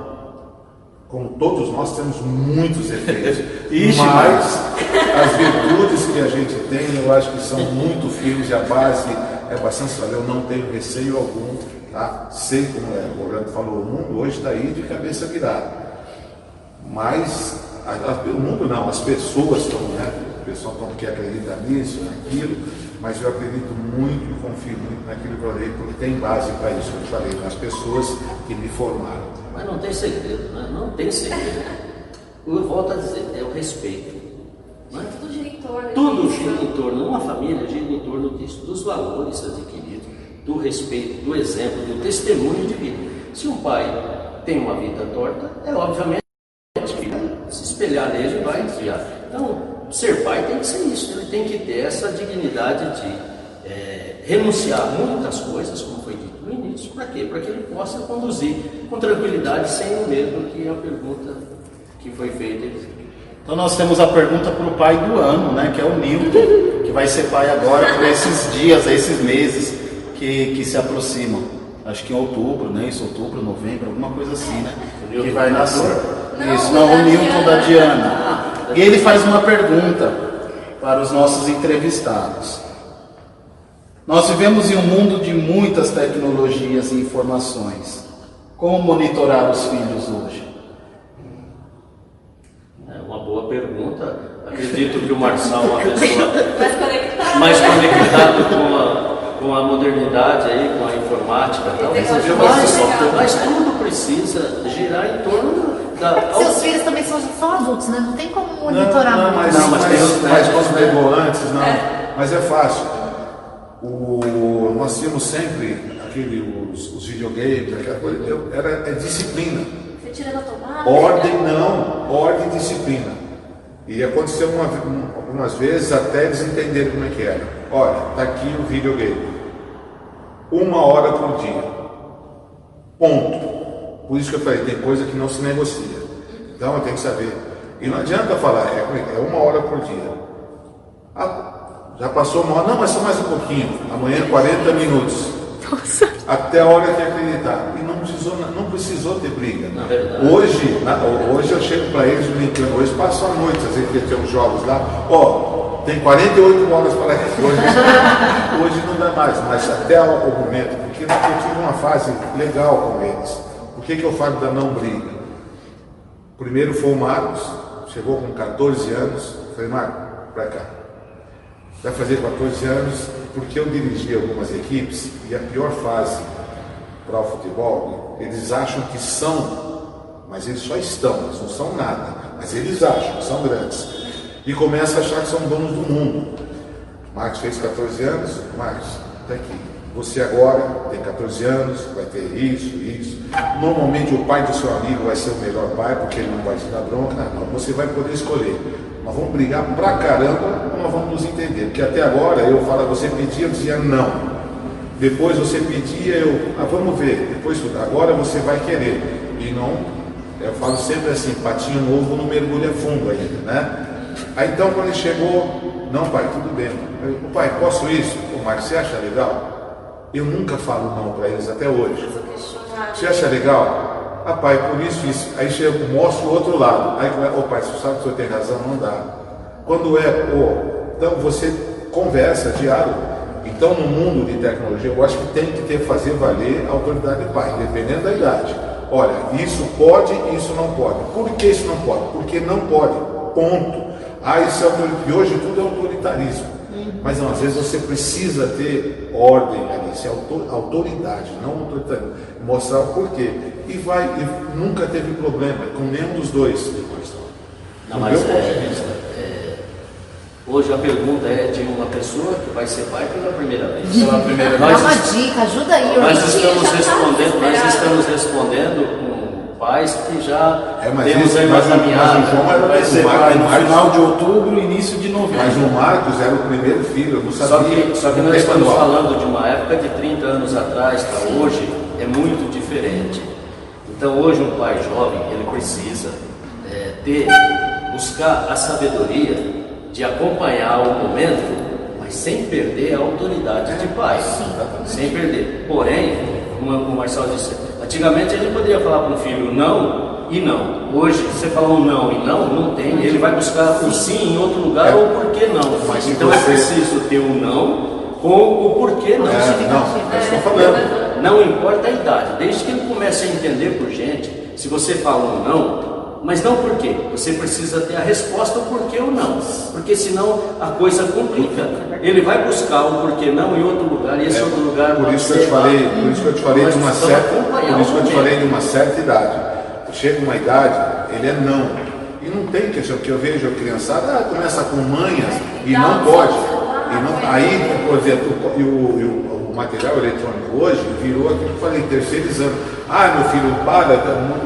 Como todos nós temos muitos defeitos. Mas as virtudes que a gente tem, eu acho que são muito firmes, e a base é bastante sólida. Eu não tenho receio algum, tá? Sei como o Orlando falou, o mundo hoje está aí de cabeça virada. Mas o mundo não, as pessoas estão, né? O pessoal que acredita nisso, naquilo, mas eu acredito muito e confio muito naquilo que eu falei, porque tem base para isso que eu falei, nas pessoas que me formaram. Mas não tem segredo, né? Não tem segredo. Eu volto a dizer, é o respeito. Né? Tudo gira em torno. Tudo gira em torno, uma família gira em torno disso, dos valores adquiridos, do respeito, do exemplo, do testemunho de vida. Se um pai tem uma vida torta, é obviamente que vai se espelhar nele e vai desviar. Então, ser pai tem que ser isso, ele tem que ter essa dignidade de renunciar a muitas coisas, como foi dito no início, para quê? Para que ele possa conduzir com tranquilidade, sem o medo, que é a pergunta que foi feita. Então nós temos a pergunta para o pai do ano, né, que é o Nilton, que vai ser pai agora por esses dias, esses meses que se aproximam. Acho que em outubro, né? Isso, outubro, novembro, alguma coisa assim, né? Que vai nascer. Isso, não, o Nilton da Diana. E ele faz uma pergunta para os nossos entrevistados. Nós vivemos em um mundo de muitas tecnologias e informações. Como monitorar os filhos hoje? É uma boa pergunta. Acredito que o Marçal é uma pessoa mais conectado com a modernidade, aí, com a informática. Mas tudo precisa girar em torno da... Seus filhos também são adultos, né? Não tem como monitorar. Mas como pegou antes, não. Mas é fácil. Nós tínhamos sempre os videogames, aquela coisa, é disciplina. Você tira da tomada? Ordem e disciplina. E aconteceu algumas vezes até eles entenderem como é que era. Olha, está aqui o videogame. 1 hora por dia. Ponto. Por isso que eu falei, tem coisa que não se negocia. Então eu tenho que saber. E não adianta falar, é 1 hora por dia. Já passou 1 hora, não, mas só mais um pouquinho. Amanhã 40 minutos. Nossa. Até a hora que acreditar. E não precisou ter briga. Hoje eu chego para eles brincando, hoje passo a noite, às vezes que tem uns jogos lá, tem 48 horas para hoje não dá mais, mas até o momento, porque eu tive uma fase legal com eles. Por que eu falo da não briga? Primeiro foi o Marcos, chegou com 14 anos, falei, Marcos, para cá. Vai fazer 14 anos, porque eu dirigi algumas equipes, e a pior fase para o futebol, eles acham que são, mas eles só estão, eles não são nada, mas eles acham que são grandes. E começa a achar que são donos do mundo. Marcos fez 14 anos, Marcos, está aqui. você agora tem 14 anos, vai ter isso. Normalmente o pai do seu amigo vai ser o melhor pai, porque ele não vai te dar bronca. Não, você vai poder escolher. Nós vamos brigar pra caramba, ou nós vamos nos entender. Porque até agora eu falo, você pedia, eu dizia não. Depois você pedia, vamos ver. Depois, agora você vai querer. E não, eu falo sempre assim, patinho novo não mergulha fundo ainda, né? Aí então quando ele chegou, não pai, tudo bem. Eu, pai, posso isso? Ô Marcos, você acha legal? Eu nunca falo não para eles até hoje. Você acha legal? Ah pai, por isso. Aí chego, mostro o outro lado. Aí, ô pai, você sabe que o senhor tem razão, não dá. Quando então você conversa, diálogo. Então no mundo de tecnologia, eu acho que tem que fazer valer a autoridade do pai, dependendo da idade. Olha, isso pode, isso não pode. Por que isso não pode? Porque não pode. Ponto. Isso é autoritarismo. E hoje tudo é autoritarismo. Mas não, às vezes você precisa ter ordem ali. Isso é autoridade, não autoritarismo. Mostrar o porquê. E nunca teve problema com nenhum dos dois. Não, mas hoje a pergunta é de uma pessoa que vai ser pai pela primeira vez. Dá uma dica, ajuda aí. Nós estamos respondendo com pais que já temos aí uma caminhada. Vai ser pai no final de outubro, início de novembro. Mas o Marcos era o primeiro filho, eu não sabia. Só que nós estamos falando de uma época de 30 anos atrás para hoje, é muito diferente. Então hoje um pai jovem, ele precisa buscar a sabedoria de acompanhar o momento, mas sem perder a autoridade de pai. Sem perder. Porém, como o Marcelo disse, antigamente ele poderia falar para um filho não e não. Hoje, você falar um não e não tem. Ele vai buscar o sim em outro lugar ou por que não. Mas então é preciso ter um não com o porquê não. Não importa a idade, desde que ele comece a entender por gente, se você fala um não, mas não por quê? Você precisa ter a resposta o porquê ou não. Porque senão a coisa complica. Ele vai buscar o porquê não em outro lugar e esse outro lugar por isso que eu te falei de uma certa idade. Chega uma idade, ele é não. E não tem questão, porque eu vejo a criançada começa com manhas e não pode. Aí, por exemplo, o material eletrônico hoje virou aquilo que eu falei, terceirizando. Meu filho,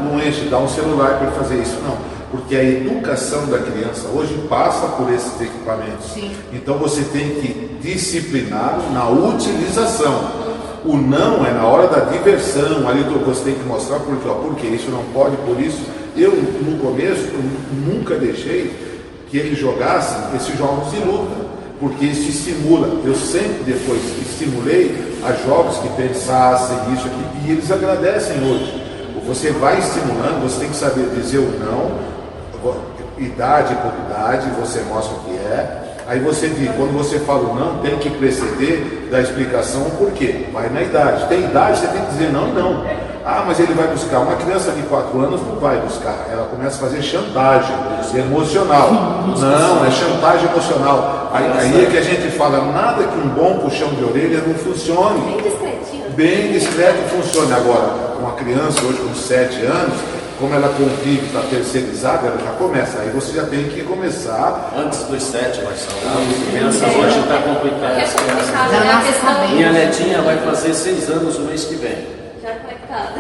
não enche, dá um celular para ele fazer isso. Não, porque a educação da criança hoje passa por esses equipamentos. Sim. Então você tem que disciplinar na utilização. O não é na hora da diversão, ali você tem que mostrar porque isso não pode, por isso. Eu, no começo, nunca deixei que eles jogassem esses jogos de luta. Porque isso estimula. Eu sempre depois estimulei a jogos que pensassem isso aqui, e eles agradecem hoje. Você vai estimulando, você tem que saber dizer o não, idade por idade, você mostra o que é. Aí você diz, quando você fala o não, tem que preceder da explicação o porquê. Vai na idade. Tem idade, você tem que dizer não e não. Mas ele vai buscar. Uma criança de 4 anos não vai buscar. Ela começa a fazer chantagem emocional. Não, é chantagem emocional. Aí é que a gente fala, nada que um bom puxão de orelha não funcione. Bem discretinho. Bem discreto funcione. Agora, uma criança hoje com 7 anos, como ela convive, está terceirizada, ela já começa. Aí você já tem que começar. Antes dos 7, Marcelo. A criança hoje está complicada. Minha netinha vai fazer 6 anos no mês que vem. Já conectada.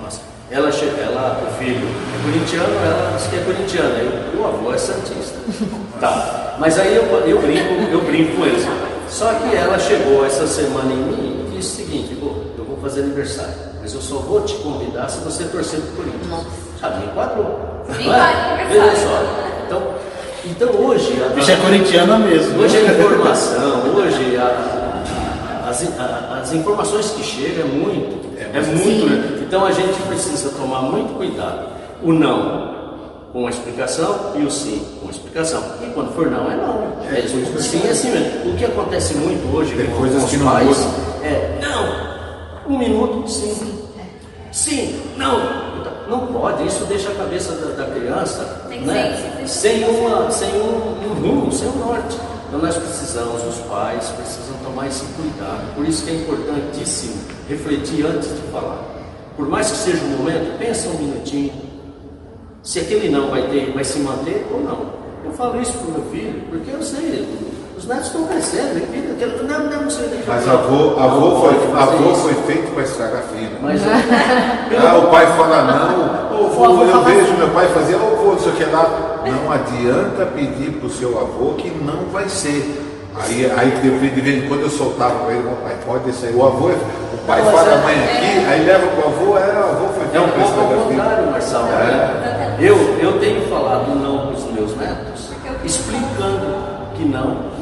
Nossa. O filho é corintiano, ela diz que é corintiana. O avô é santista. Tá. Mas aí eu brinco com eles. Só que ela chegou essa semana em mim e disse o seguinte: eu vou fazer aniversário, mas eu só vou te convidar se você torcer pro Corinthians. Já me enquadrou. Veja só. Então hoje. A bicha é corintiana mesmo. Hoje a informação, hoje as informações que chegam é muito. Né? Então a gente precisa tomar muito cuidado. O não com a explicação e o sim com a explicação. E quando for não, é não. Sim é assim mesmo. O que acontece muito hoje com os pais não. 1 minuto, sim. Sim, não. Não pode, isso deixa a cabeça da criança sem um rumo, sem um norte. Então nós precisamos, os pais precisam tomar esse cuidado. Por isso que é importantíssimo refletir antes de falar. Por mais que seja um momento, pensa um minutinho. Se aquele não vai se manter ou não. Eu falo isso para o meu filho, porque eu sei Os netos estão crescendo, não sei o que. Mas avô foi feito para estragar filho. Mas o pai fala não, eu vejo meu pai fazer, não sei o que lá. Não adianta pedir para o seu avô que não vai ser. Aí de vez em quando eu soltava para ele, meu pai, pode descer. O avô, o pai fala a mãe aqui, aí leva para o avô, o avô foi feito para estragar filho. É um pouco ao contrário, Marçal. Eu tenho falado não para os meus netos, explicando que não.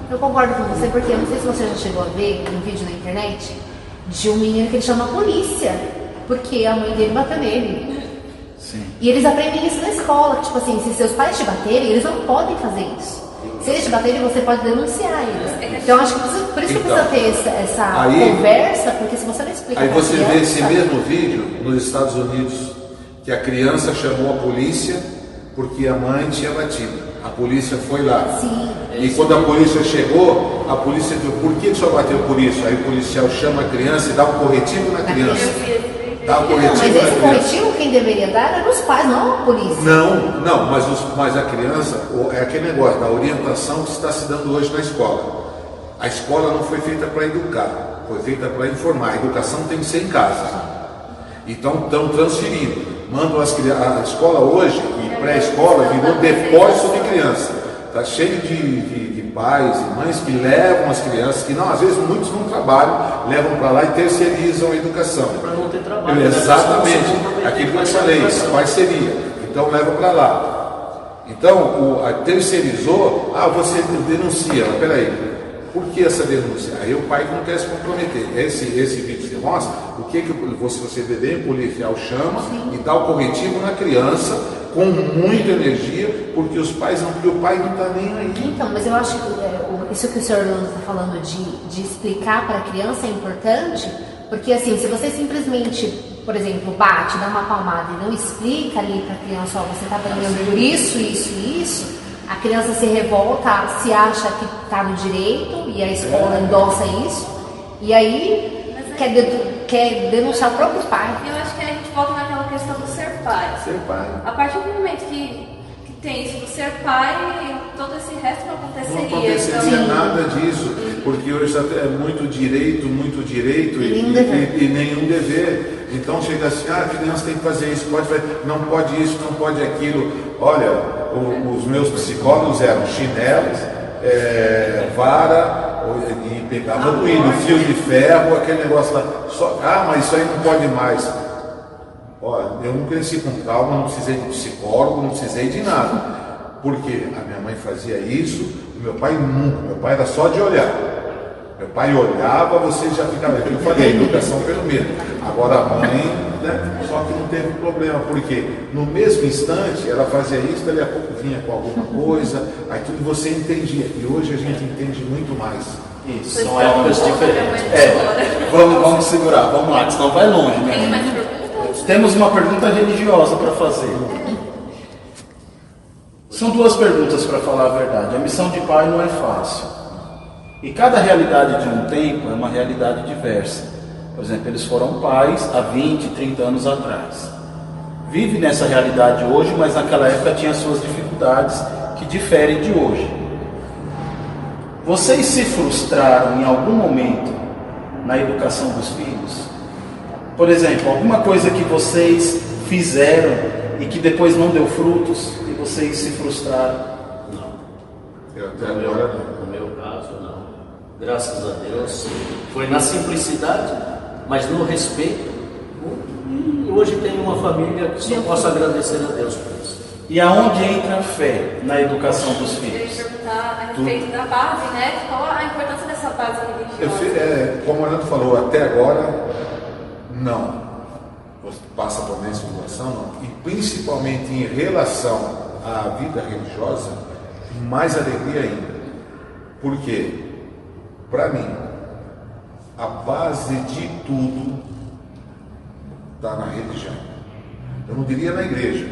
Eu concordo com você, porque eu não sei se você já chegou a ver um vídeo na internet de um menino que ele chama a polícia, porque a mãe dele bateu nele. Sim. E eles aprendem isso na escola, que, tipo assim, se seus pais te baterem, eles não podem fazer isso. Se eles te baterem, você pode denunciar eles. Então, acho que por isso que precisa ter essa conversa, porque se você não explica. Aí você vê esse mesmo vídeo nos Estados Unidos, que a criança chamou a polícia porque a mãe tinha batido. A polícia foi lá. Sim. E quando a polícia chegou, a polícia disse, por que só bateu por isso? Aí o policial chama a criança e dá um corretivo na criança. Dá um corretivo Mas na esse criança. corretivo quem deveria dar era os pais, não a polícia. Não, mas a criança, é aquele negócio da orientação que está se dando hoje na escola. A escola não foi feita para educar, foi feita para informar. A educação tem que ser em casa. Então estão transferindo. Mandam a escola hoje, e pré-escola, virou depósito de criança. Está cheio de pais e mães que levam as crianças, que não, às vezes muitos não trabalham, levam para lá e terceirizam a educação. Para não ter trabalho. Exatamente, aquilo que eu falei, parceria. Então levam para lá. Então, terceirizou, você denuncia, mas peraí. Por que essa denúncia? Aí o pai não quer se comprometer. Esse vídeo demonstra o que você vem, o policial chama e dá o corretivo na criança com muita energia, porque o pai não está nem aí. Então, mas eu acho que isso que o senhor Orlando está falando de explicar para a criança é importante, porque assim, se você simplesmente, por exemplo, bate, dá uma palmada e não explica ali para a criança, você está aprendendo por isso, a criança se revolta, se acha que está no direito e a escola endossa isso, e aí quer denunciar o próprio pai. Eu acho que a gente volta naquela questão do ser pai. Ser pai. A partir do momento que tem isso do ser pai, todo esse resto não aconteceria. Não aconteceria nada disso, porque hoje é muito direito e nenhum dever. Então chega assim, a criança tem que fazer isso, pode fazer, não pode isso, não pode aquilo. Olha, os meus psicólogos eram chinelos, vara, e pegava doído, fio de ferro, aquele negócio lá. Mas isso aí não pode mais. Olha, eu não cresci com trauma, não precisei de psicólogo, não precisei de nada. Porque a minha mãe fazia isso, e meu pai nunca. Meu pai era só de olhar. Meu pai olhava, você já ficava. Eu falei, educação pelo medo. Agora a mãe, só que não teve problema, porque no mesmo instante ela fazia isso, dali a pouco vinha com alguma coisa, aí tudo você entendia. E hoje a gente entende muito mais. Isso, são épocas diferentes. Vamos segurar, vamos lá, senão vai longe, né? Tem mais perguntas? Temos uma pergunta religiosa para fazer. São duas perguntas para falar a verdade. A missão de pai não é fácil. E cada realidade de um tempo é uma realidade diversa. Por exemplo, eles foram pais há 20, 30 anos atrás. Vive nessa realidade hoje, mas naquela época tinha suas dificuldades que diferem de hoje. Vocês se frustraram em algum momento na educação dos filhos? Por exemplo, alguma coisa que vocês fizeram e que depois não deu frutos e vocês se frustraram? Não. Eu até agora não. No meu caso, não. Graças a Deus. Foi na simplicidade, mas no respeito. E hoje tenho uma família que só posso agradecer a Deus por isso. E aonde entra a fé na educação dos Eu ia filhos? perguntar a respeito da base, né? Qual a importância dessa base religiosa? Como o Orlando falou, até agora, não. Você passa por uma situação, não. E principalmente em relação à vida religiosa, mais alegria ainda. Por quê? Para mim, a base de tudo está na religião. Eu não diria na igreja,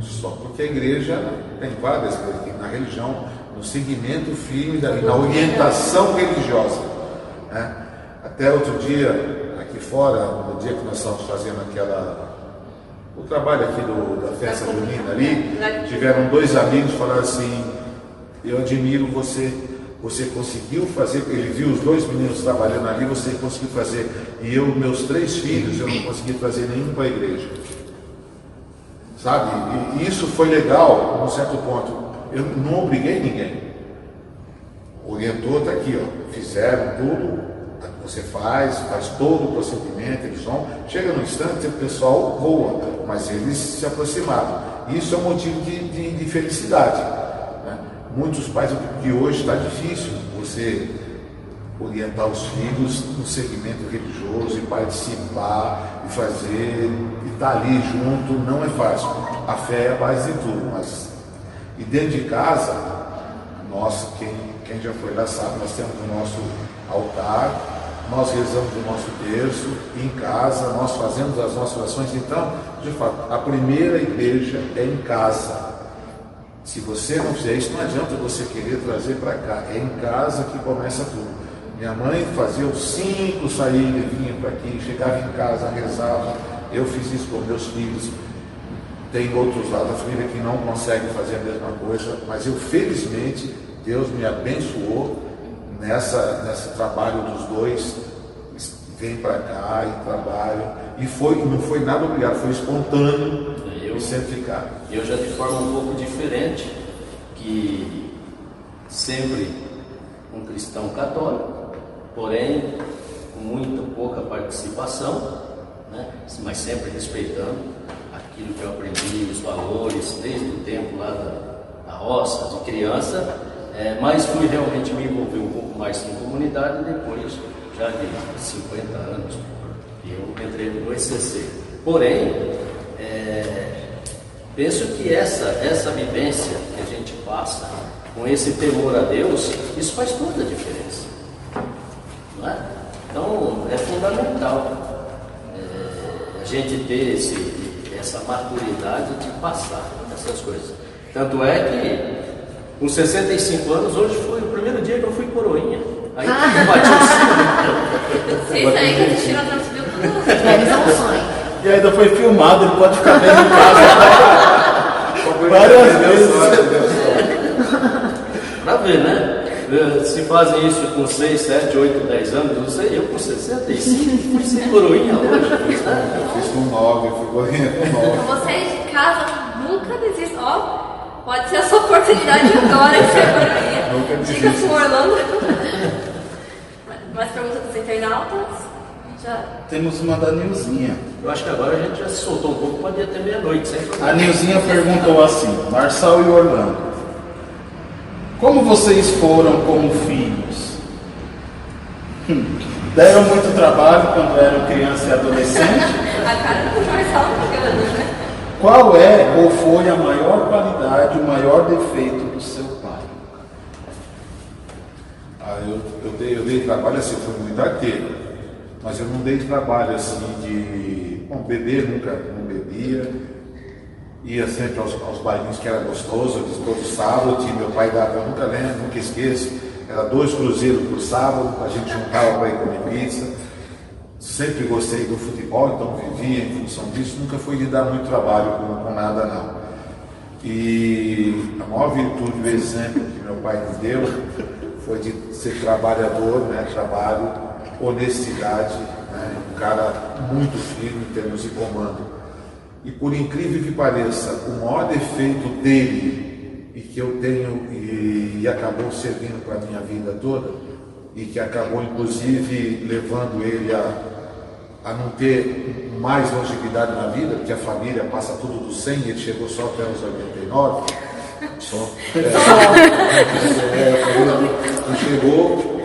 só porque a igreja tem várias coisas, na religião, no seguimento firme e na orientação religiosa. Né? Até outro dia, aqui fora, no dia que nós estávamos fazendo o trabalho aqui da festa junina ali, tiveram dois amigos que falaram assim, eu admiro você, você conseguiu fazer, ele viu os 2 meninos trabalhando ali, você conseguiu fazer, e eu, meus 3 filhos, eu não consegui trazer nenhum para a igreja. Sabe? E isso foi legal, num certo ponto. Eu não obriguei ninguém. O orientor está aqui, ó, fizeram tudo, você faz todo o procedimento, eles vão, chega no instante, o pessoal voa, mas eles se aproximaram. Isso é um motivo de felicidade. Né? Muitos pais, que hoje está difícil você orientar os filhos no segmento religioso e participar e fazer, e estar ali junto, não é fácil. A fé é a base de tudo, mas e dentro de casa, nós, quem já foi lá sabe, nós temos o nosso altar, nós rezamos o nosso terço, em casa nós fazemos as nossas orações. Então, de fato, a primeira igreja é em casa. Se você não fizer isso, não adianta você querer trazer para cá, é em casa que começa tudo. Minha mãe fazia os 5 saírem, vinha para aqui, chegava em casa, rezava. Eu fiz isso com meus filhos. Tem outros lá da família que não conseguem fazer a mesma coisa, mas eu, felizmente, Deus me abençoou nesse trabalho dos dois. Vem para cá e trabalham. E não foi nada obrigado, foi espontâneo e sempre ficar. Eu já de forma um pouco diferente, que sempre um cristão católico, porém com muito pouca participação, né? Mas sempre respeitando aquilo que eu aprendi, os valores, desde o tempo lá da roça, de criança, mas fui realmente me envolver um pouco mais em comunidade depois, já de 50 anos, eu entrei no ECC. Porém, penso que essa vivência que a gente passa, com esse temor a Deus, isso faz toda a diferença. Não é? Então, é fundamental a gente ter essa maturidade de passar essas coisas. Tanto é que, com 65 anos, hoje foi o primeiro dia que eu fui coroinha. Aí eu bati o sino. Isso aí que a gente não transferiu tudo. Realizar um sonho. E ainda foi filmado, ele pode ficar vendo em casa várias vezes. Pra ver, né? Se fazem isso com 6, 7, 8, 10 anos, não sei, eu com 65 fui ser coroinha hoje. Né? Eu fiz com 9, fui coroinha com 9. Vocês de casa nunca desistam. Ó, pode ser a sua oportunidade agora de ser coroinha. Nunca Dica desisto. com Orlando. Mais perguntas dos internautas? Já. Temos uma da Nilzinha. Eu acho que agora a gente já se soltou um pouco, pode ir até meia-noite, sem A problema. Nilzinha perguntou assim: Marçal e Orlando, como vocês foram como filhos? Deram muito trabalho quando eram criança e adolescente? A cara do Marçal não engana, né? Qual é ou foi a maior qualidade, o maior defeito do seu pai? Eu dei trabalho assim, fui muito arteiro, mas eu não dei trabalho assim beber, nunca não bebia, ia sempre aos bailinhos que era gostoso, todo sábado, meu pai dava, eu nunca lembro, nunca esqueço, era 2 cruzeiros por sábado, a gente juntava para ir comer pizza. Sempre gostei do futebol, então vivia em função disso, nunca fui de dar muito trabalho com nada não. E a maior virtude, o exemplo que meu pai me deu foi de ser trabalhador, né? Trabalho, honestidade, né? Um cara muito firme em termos de comando. E por incrível que pareça, o maior defeito dele, e que eu tenho e acabou servindo para a minha vida toda, e que acabou inclusive levando ele a não ter mais longevidade na vida, porque a família passa tudo dos 100, ele chegou só até os 89. Chegou,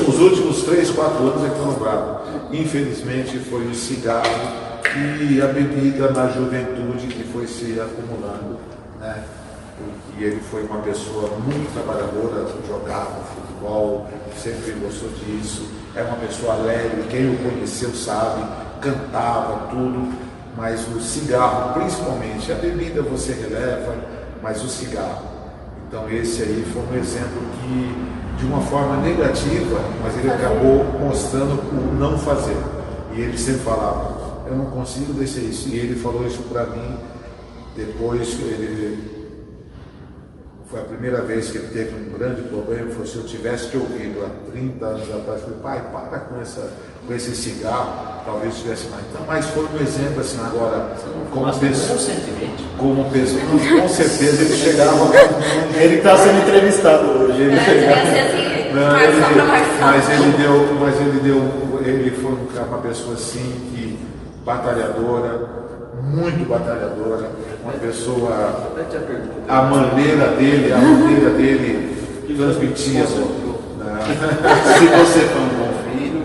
os últimos 3, 4 anos é que foram bravos. Infelizmente foi o cigarro e a bebida na juventude que foi se acumulando, né? Porque ele foi uma pessoa muito trabalhadora, jogava futebol, sempre gostou disso, é uma pessoa alegre, quem o conheceu sabe, cantava tudo, mas o cigarro, principalmente, a bebida você releva, mas o cigarro. Então esse aí foi um exemplo que, de uma forma negativa, mas ele acabou mostrando o não fazer. E ele sempre falava, eu não consigo descer isso. E ele falou isso para mim, depois ele foi a primeira vez que ele teve um grande problema. Ele falou: se eu tivesse te ouvido há 30 anos atrás, eu falei: pai, para com esse cigarro, talvez tivesse mais. Então, mas foi um exemplo assim, agora, como pessoa, com certeza ele chegava. Ele está sendo entrevistado hoje. Ele foi uma pessoa assim que batalhadora, muito batalhadora, uma pessoa, a maneira dele transmitia. Se você foi um bom filho,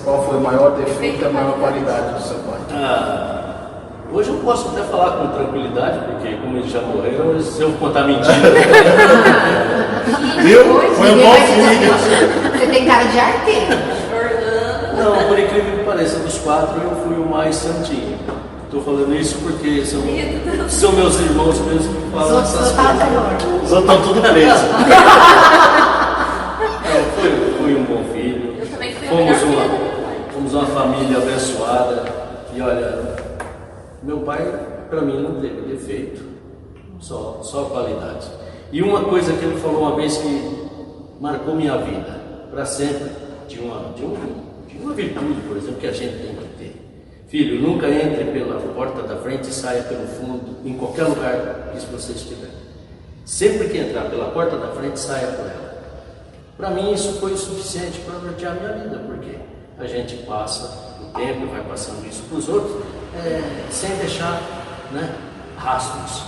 qual foi o maior defeito e a maior qualidade do seu pai? Hoje eu posso até falar com tranquilidade, porque como eles já morreram, se eu contar mentira. Viu? Foi um bom filho. Você tem cara de arteiro. Não, por incrível que pareça, dos 4 eu fui o mais santinho. Estou falando isso porque são meus irmãos mesmo que falam essas coisas. Os outros estão tudo presos. Fui um bom filho. Eu também fui a melhor filha. Fomos uma família abençoada. E olha, meu pai, para mim, não teve defeito, só qualidade. E uma coisa que ele falou uma vez que marcou minha vida, para sempre, de uma virtude, por exemplo, que a gente tem que ter. Filho, nunca entre pela porta da frente e saia pelo fundo, em qualquer lugar que você estiver. Sempre que entrar pela porta da frente, saia por ela. Para mim isso foi o suficiente para nortear a minha vida, porque a gente passa o tempo, vai passando isso para os outros, sem deixar, né, rastros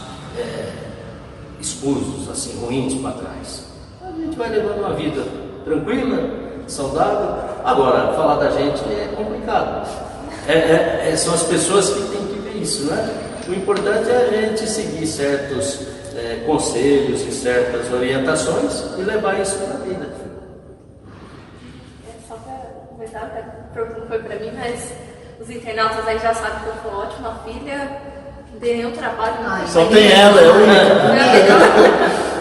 escusos, assim, ruins para trás. A gente vai levando uma vida tranquila, saudável. Agora, falar da gente é complicado. São as pessoas que têm que ver isso, né? O importante é a gente seguir certos conselhos e certas orientações e levar isso para a vida. Só para comentar, a pergunta não foi para mim, mas os internautas aí já sabem que eu sou ótima filha, não dei nenhum trabalho. Só tem ela, é única.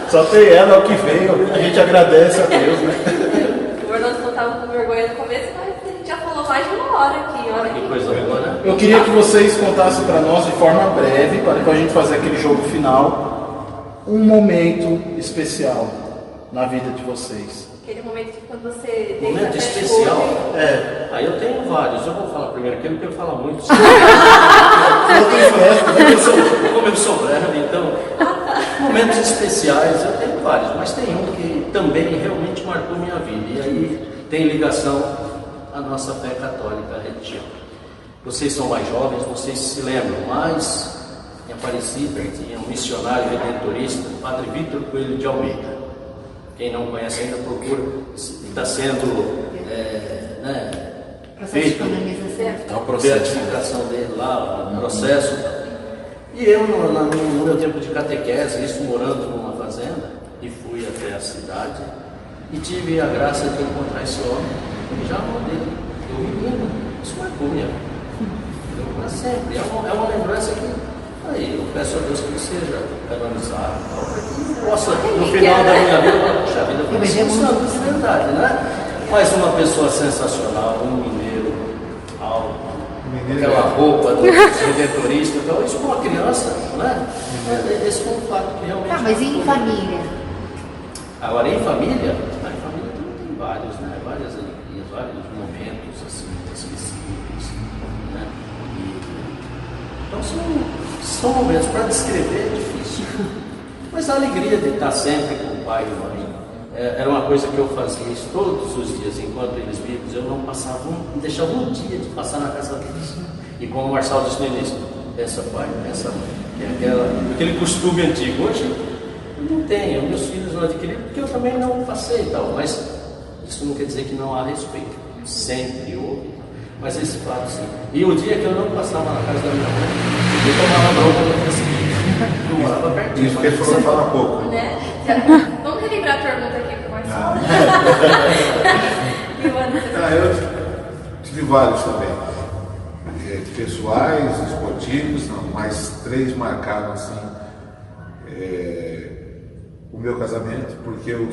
Só tem ela, é o que veio. A gente agradece a Deus, né? O Orlando estava com vergonha no começo, mas a gente já falou mais de uma hora aqui. Olha Que coisa boa, né? Eu queria que vocês contassem para nós de forma breve, para a gente fazer aquele jogo final, um momento especial na vida de vocês. Aquele momento que quando você... Momento especial? Aí eu tenho vários. Eu vou falar primeiro aquilo que eu falo muito. Como eu sou breve, então... Momentos especiais eu tenho vários, mas tem um que também realmente marcou minha vida. E aí tem ligação à nossa fé católica, a religião. Vocês são mais jovens, vocês se lembram, mas em Aparecida tinha um missionário redentorista, o Padre Vítor Coelho de Almeida. Quem não conhece ainda procura, está sendo feito a beatificação dele lá, o processo. E eu, no meu tempo de catequese, isso morando numa fazenda, e fui até a cidade, e tive a graça de encontrar esse homem, e já não dele. Eu menino, isso marcou minha vida. Para sempre. É uma lembrança que aí eu peço a Deus que seja canonizado, para que possa, no final da minha vida, puxa, a vida foi santo de verdade, né? Mas uma pessoa sensacional, um mineiro alto, aquela roupa do redentorista, então, isso com uma criança, né? Esse foi um fato que realmente. Mas e em família? Agora, em família tem vários, né? Várias alegrias, vários momentos assim, esquecíveis, né? Então são momentos, para descrever é difícil. Mas a alegria de estar sempre com o pai e a mãe era uma coisa que eu fazia isso todos os dias, enquanto eles vivos, eu não deixava um dia de passar na casa deles. E como o Marçal disse no início, pensa pai, pensa mãe, aquele costume antigo. Hoje não tem, meus filhos não adquiriram, porque eu também não passei e tal, mas isso não quer dizer que não há respeito, sempre houve, mas esse fato sim. E o dia que eu não passava na casa da minha mãe, eu tomava bronca no dia seguinte, não morava pertinho. Isso que ele falou, fala pouco. Né? Vamos relembrar a pergunta aqui para o Marcelo. Eu tive vários também. Pessoais, esportivos, não, mas 3 marcaram assim o meu casamento, porque eu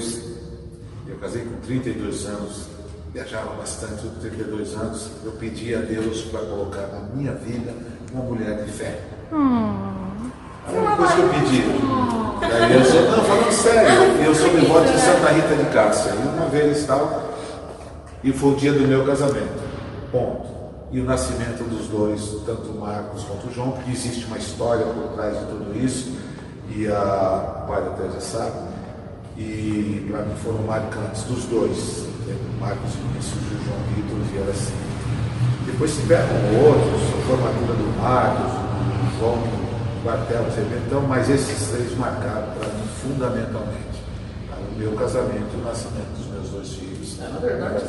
casei com 32 anos, viajava bastante, com 32 anos, eu pedi a Deus para colocar na minha vida uma mulher de fé. A única coisa que eu pedi. Daí eu sou, não, falando sério, eu sou devoto de Santa Rita de Cássia. E uma vez tal, e foi o dia do meu casamento. Ponto. E o nascimento dos dois, tanto o Marcos quanto o João, porque existe uma história por trás de tudo isso, e a pai até já sabe, e para mim foram marcantes dos dois, o Marcos Vinícius e o João Vitor vieram assim. Depois tiveram outros, a formatura do Marcos, o João, o quartel, então, mas esses três marcaram para mim fundamentalmente o meu casamento e o nascimento dos meus dois filhos. Na verdade,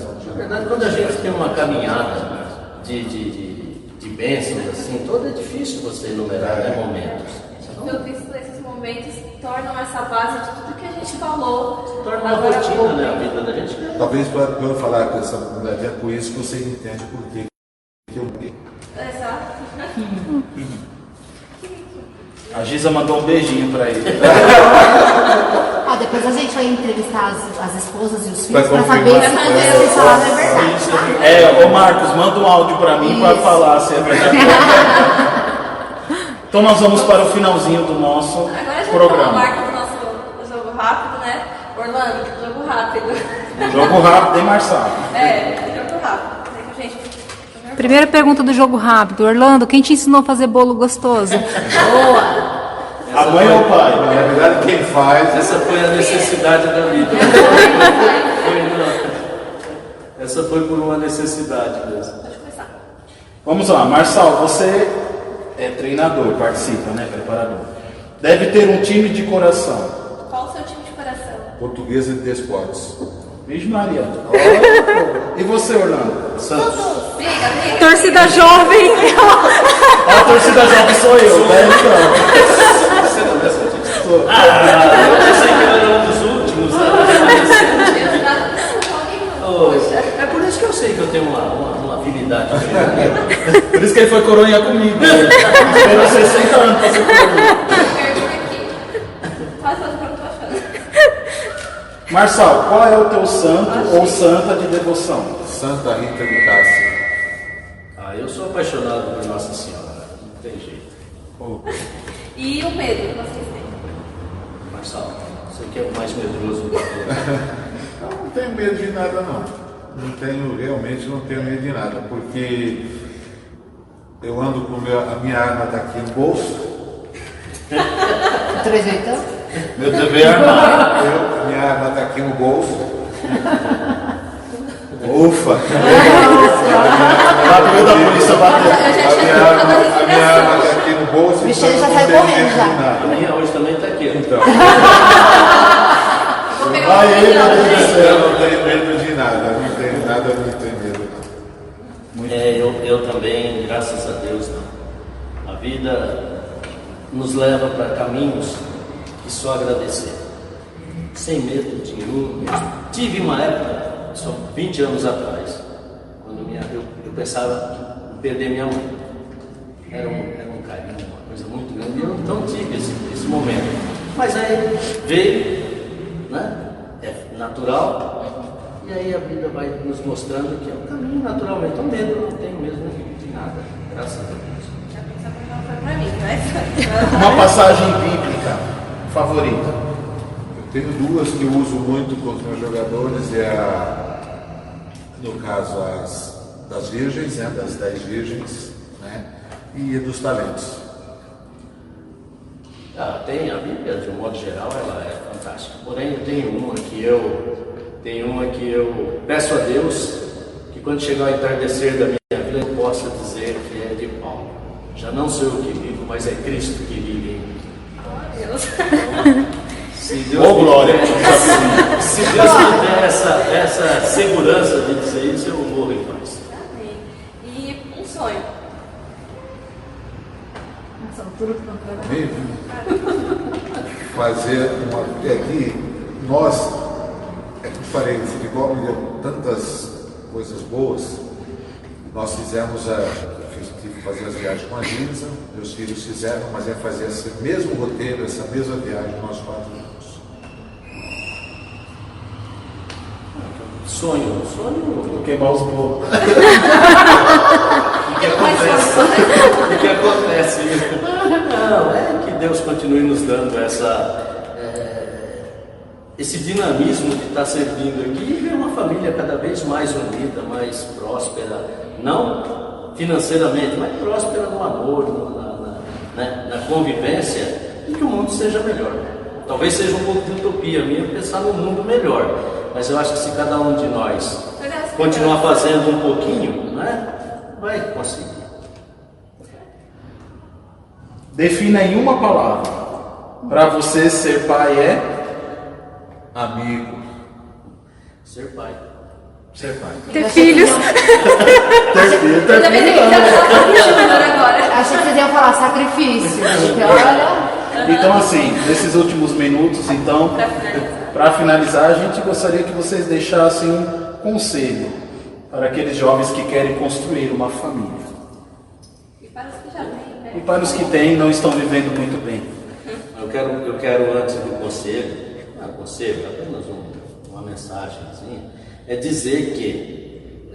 quando a gente tem uma caminhada de bênçãos, assim, todo é difícil você enumerar, né, momentos. Pelo visto, esses momentos tornam essa base de tudo que a gente falou. Torna uma rotina, né, a vida da gente. Talvez para eu falar com essa comunidade, é por isso que você entende por que eu mudei. Exato. A Giza mandou um beijinho pra ele. Depois a gente vai entrevistar as esposas e os Vai filhos pra confirmar saber se se vocês falaram a verdade. Ô Marcos, manda um áudio pra mim para falar se é verdade. Então nós vamos para o finalzinho do nosso Agora já programa. tá a marca do nosso jogo rápido, né? Orlando, jogo rápido. Jogo rápido, hein, Marçal? Jogo rápido. Gente, Primeira pergunta do jogo rápido. Orlando, quem te ensinou a fazer bolo gostoso? Boa! A mãe ou o pai? Na verdade, quem faz. Essa foi a necessidade da vida. Essa foi por uma necessidade mesmo. pode começar. Vamos lá, Marçal, você é treinador, participa, né, preparador. Deve ter um time de coração. Qual o seu time de coração? Portuguesa de Desportos. Beijo, Maria. E você, Orlando? Santos. Briga. Torcida jovem. A torcida jovem sou eu, né? Então. Você não dessa disso? Eu pensei que eu era um dos últimos. Poxa. É por isso que eu sei que eu tenho uma habilidade. Por isso que ele foi coronha comigo. Esperou 60 anos pra ser coronha. Pergunta aqui. Faz outra pergunta, tô achando. Marçal, qual é o teu santo ou santa de devoção? Santa Rita de Cássia. Eu sou apaixonado por Nossa Senhora. Não tem jeito. E o medo que vocês têm? Marçal, você que é o mais medroso do mundo. Eu não tenho medo de nada, não. Realmente não tenho medo de nada, porque eu ando com a minha arma está aqui no bolso. 38? Meu dever é armar. Minha arma está aqui no bolso. Ufa! Bateu da polícia, bateu. A minha arma está aqui no bolso. O bicho então já eu não sai tenho correndo medo de já. nada. A minha hoje também está aqui. Então, Vou pegar Aí, um meu Deus do gente. céu. eu não tenho medo de nada. Não tenho nada, não tenho medo. Eu também, graças a Deus, não. A vida nos leva para caminhos que só agradecer. Sem medo de nenhum. Tive uma época, só 20 anos atrás, quando eu pensava em perder minha mãe. Era um carinho, uma coisa muito grande. E eu não tive esse momento. Mas aí veio, né? É natural. E aí a vida vai nos mostrando que é um caminho naturalmente. Então medo eu não tenho mesmo de nada. Graças a Deus. Já pensou que não foi pra mim, mas... Uma passagem bíblica favorita. Eu tenho duas que eu uso muito com os meus jogadores, no caso das virgens, né, das 10 virgens, né, e dos talentos. Tem a Bíblia, de um modo geral, ela é fantástica. Porém, eu tenho uma que eu peço a Deus que quando chegar o entardecer da minha vida eu possa dizer que é de Paulo. Já não sou eu que vivo, mas é Cristo que vive em mim. Deus. Se Deus Ô, glória! se Deus me der essa segurança de dizer isso, eu morro em paz. Amém. E um sonho. Fazer uma. Que nós, como falei, o futebol me deu tantas coisas boas. Nós fizemos tive que fazer as viagens com a Giza, meus filhos fizeram, mas é fazer esse mesmo roteiro, essa mesma viagem nós 4 anos. Sonho. Vou queimar os bolos. O que acontece? Não, é que Deus continue dando esse dinamismo de estar servindo aqui e ver uma família cada vez mais unida, mais próspera, não financeiramente, mas próspera no amor, na convivência, e que o mundo seja melhor. Talvez seja um pouco de utopia minha pensar num mundo melhor, mas eu acho que se cada um de nós continuar fazendo um pouquinho, vai conseguir. Defina em uma palavra. Para você, ser pai é? Amigo. Ser pai. Ser pai. Ter filhos. Ter filho, Eu também tenho que estar agora. Achei que vocês iam falar sacrifício. Porque olha. Então, assim, nesses últimos minutos, então, para finalizar, a gente gostaria que vocês deixassem um conselho para aqueles jovens que querem construir uma família. E para os que já têm, né? E para os que têm e não estão vivendo muito bem. Eu quero antes do conselho, apenas uma mensagenzinha, é dizer que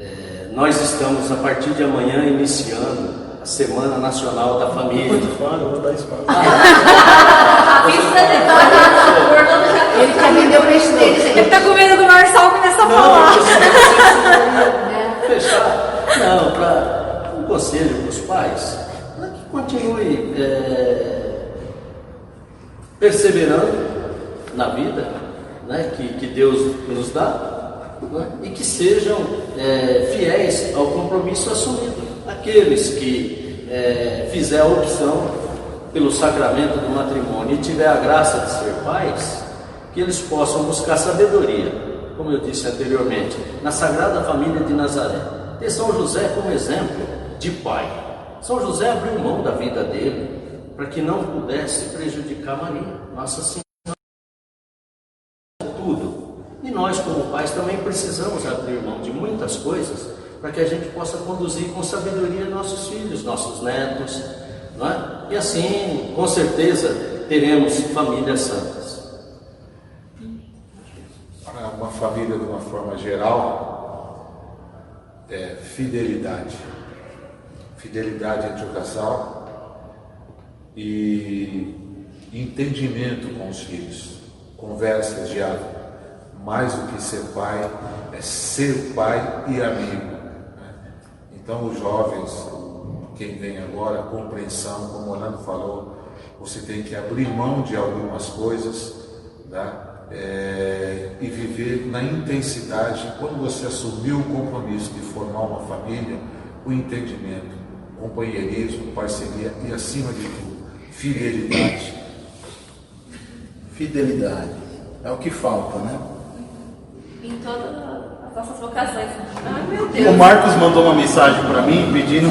nós estamos a partir de amanhã iniciando a Semana Nacional da Família. Ele quer vender o peixe dele, gente. Ele tá com medo do Marçal começar a falar. Fechar. Não, para um conselho para os pais, para que continue perseverando na vida, que Deus nos dá, e que sejam fiéis ao compromisso assumido. Aqueles que fizer a opção pelo sacramento do matrimônio e tiver a graça de ser pais, que eles possam buscar sabedoria, como eu disse anteriormente, na Sagrada Família de Nazaré. Ter São José como exemplo de pai. São José abriu mão da vida dele para que não pudesse prejudicar Maria, Nossa Senhora. Tudo. E nós, como pais, também precisamos abrir mão de muitas coisas para que a gente possa conduzir com sabedoria nossos filhos, nossos netos, não é? E assim, com certeza, teremos famílias santas. Para uma família, de uma forma geral, é fidelidade. Fidelidade entre o casal e entendimento com os filhos. Conversa, diálogo. Mais do que ser pai, é ser pai e amigo. Então, os jovens, quem vem agora, compreensão, como o Orlando falou, você tem que abrir mão de algumas coisas, e viver na intensidade. Quando você assumiu o compromisso de formar uma família, o entendimento, companheirismo, parceria e, acima de tudo, fidelidade. Fidelidade. É o que falta, né? Em todas as nossas vocações. Ai, meu Deus. O Marcos mandou uma mensagem para mim pedindo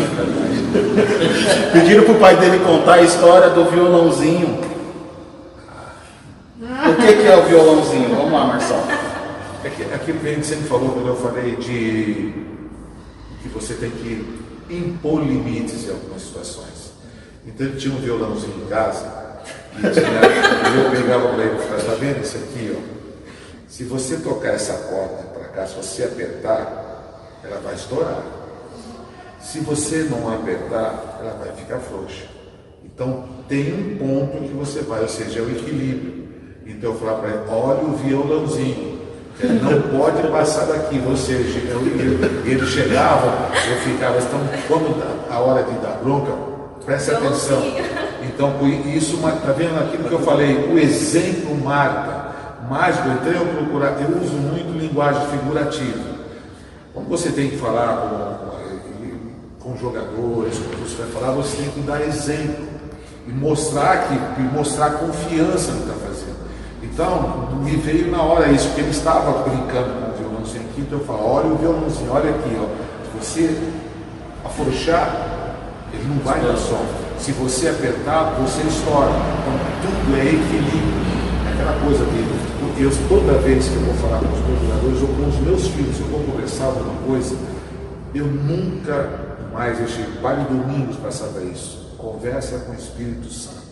para o pai dele contar a história do violãozinho. O que é o violãozinho? Vamos lá, Marcelo. Aquilo que a gente sempre falou, quando eu falei de que você tem que impor limites em algumas situações. Então ele tinha um violãozinho em casa e eu pegava para ele e falava, está vendo isso aqui, ó? Se você tocar essa corda para cá, se você apertar, ela vai estourar. Se você não apertar, ela vai ficar frouxa. Então tem um ponto que você vai, ou seja, é o equilíbrio. Então eu falava para ele, olha o violãozinho, ele não pode passar daqui. Ou seja, ele chegava, eu ficava, então quando a hora de dar bronca, preste atenção. Então isso, está vendo aquilo que eu falei, o exemplo marca. Mágico, eu uso muito linguagem figurativa. Quando você tem que falar com jogadores, quando você vai falar, você tem que dar exemplo e mostrar confiança no que está fazendo. Então, me veio na hora isso, porque ele estava brincando com o violãozinho aqui, então eu falo, olha o violãozinho, olha aqui, ó. Se você afrouxar, ele não vai dar som. Se você apertar, você estoura. Então, tudo é equilíbrio. É aquela coisa dele. Toda vez que eu vou falar com os meus jogadores ou com os meus filhos, eu vou conversar alguma coisa, eu nunca mais deixei vários domingos passar para isso. Conversa com o Espírito Santo.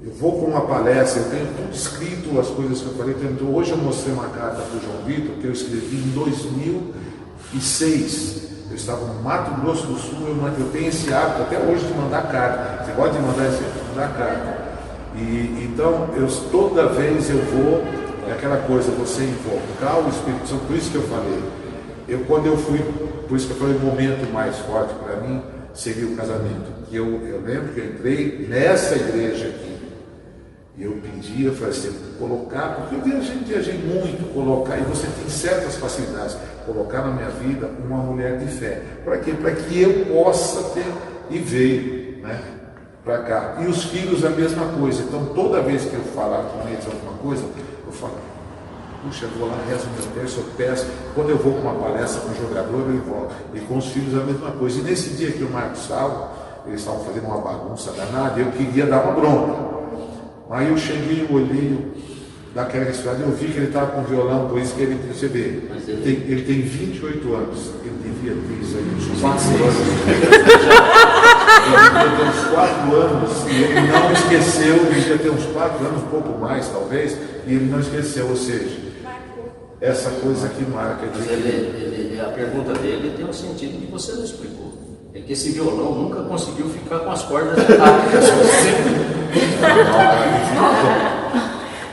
Eu vou com uma palestra, eu tenho tudo escrito, as coisas que eu falei. Então, hoje eu mostrei uma carta para o João Vitor, que eu escrevi em 2006. Eu estava no Mato Grosso do Sul, eu tenho esse hábito até hoje de mandar carta. Você pode mandar carta. E então, toda vez eu vou, é aquela coisa, você invocar o Espírito Santo, por isso que eu falei. Quando eu fui, por isso que eu falei, o momento mais forte para mim seria o casamento. Eu lembro que eu entrei nessa igreja aqui, e eu pedi, eu falei assim, colocar, porque eu viajei muito, colocar, e você tem certas facilidades, colocar na minha vida uma mulher de fé. Para quê? Para que eu possa ter, e veio, né, para cá. E os filhos a mesma coisa. Então toda vez que eu falar com eles alguma coisa, eu falo, puxa, eu vou lá, rezo meu terço, eu peço. Quando eu vou com uma palestra com um jogador, eu volto. E com os filhos a mesma coisa. E nesse dia que o Marcos estava, eles estavam fazendo uma bagunça danada, eu queria dar uma bronca. Aí eu cheguei, eu olhei daquela respirada, eu vi que ele estava com violão, por isso que ele percebeu. Ele tem 28 anos, ele devia ter isso aí, uns 4 anos. Ele devia ter uns 4 anos, e ele não esqueceu, ele devia ter uns 4 anos, um pouco mais talvez, e ele não esqueceu, ou seja, essa coisa que marca. A pergunta dele tem um sentido que você não explicou. É que esse violão nunca conseguiu ficar com as cordas atadas.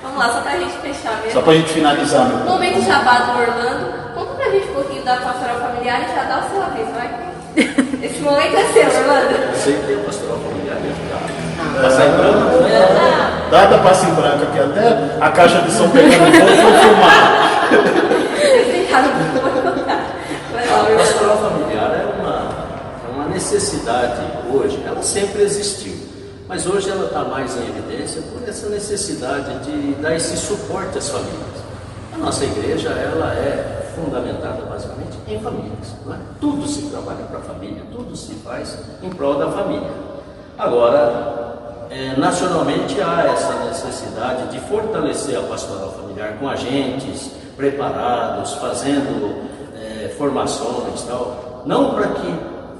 Vamos lá, só pra gente fechar mesmo. Só pra gente finalizar. No momento jabá do Orlando, conta pra gente um pouquinho da pastoral familiar e já dá o seu aviso, vai? Esse momento é seu, Orlando. Eu sei que tem a pastoral familiar já. Passa em branco, né? Dada passa em branco aqui até a caixa de som pegando fogo, vou filmar. A pastoral familiar é uma necessidade hoje, ela sempre existiu, mas hoje ela está mais em evidência por essa necessidade de dar esse suporte às famílias. A nossa igreja, ela é fundamentada basicamente em famílias, não é? Tudo se trabalha para a família, tudo se faz em prol da família. Agora, nacionalmente há essa necessidade de fortalecer a pastoral familiar com agentes preparados, fazendo formações, tal, não para que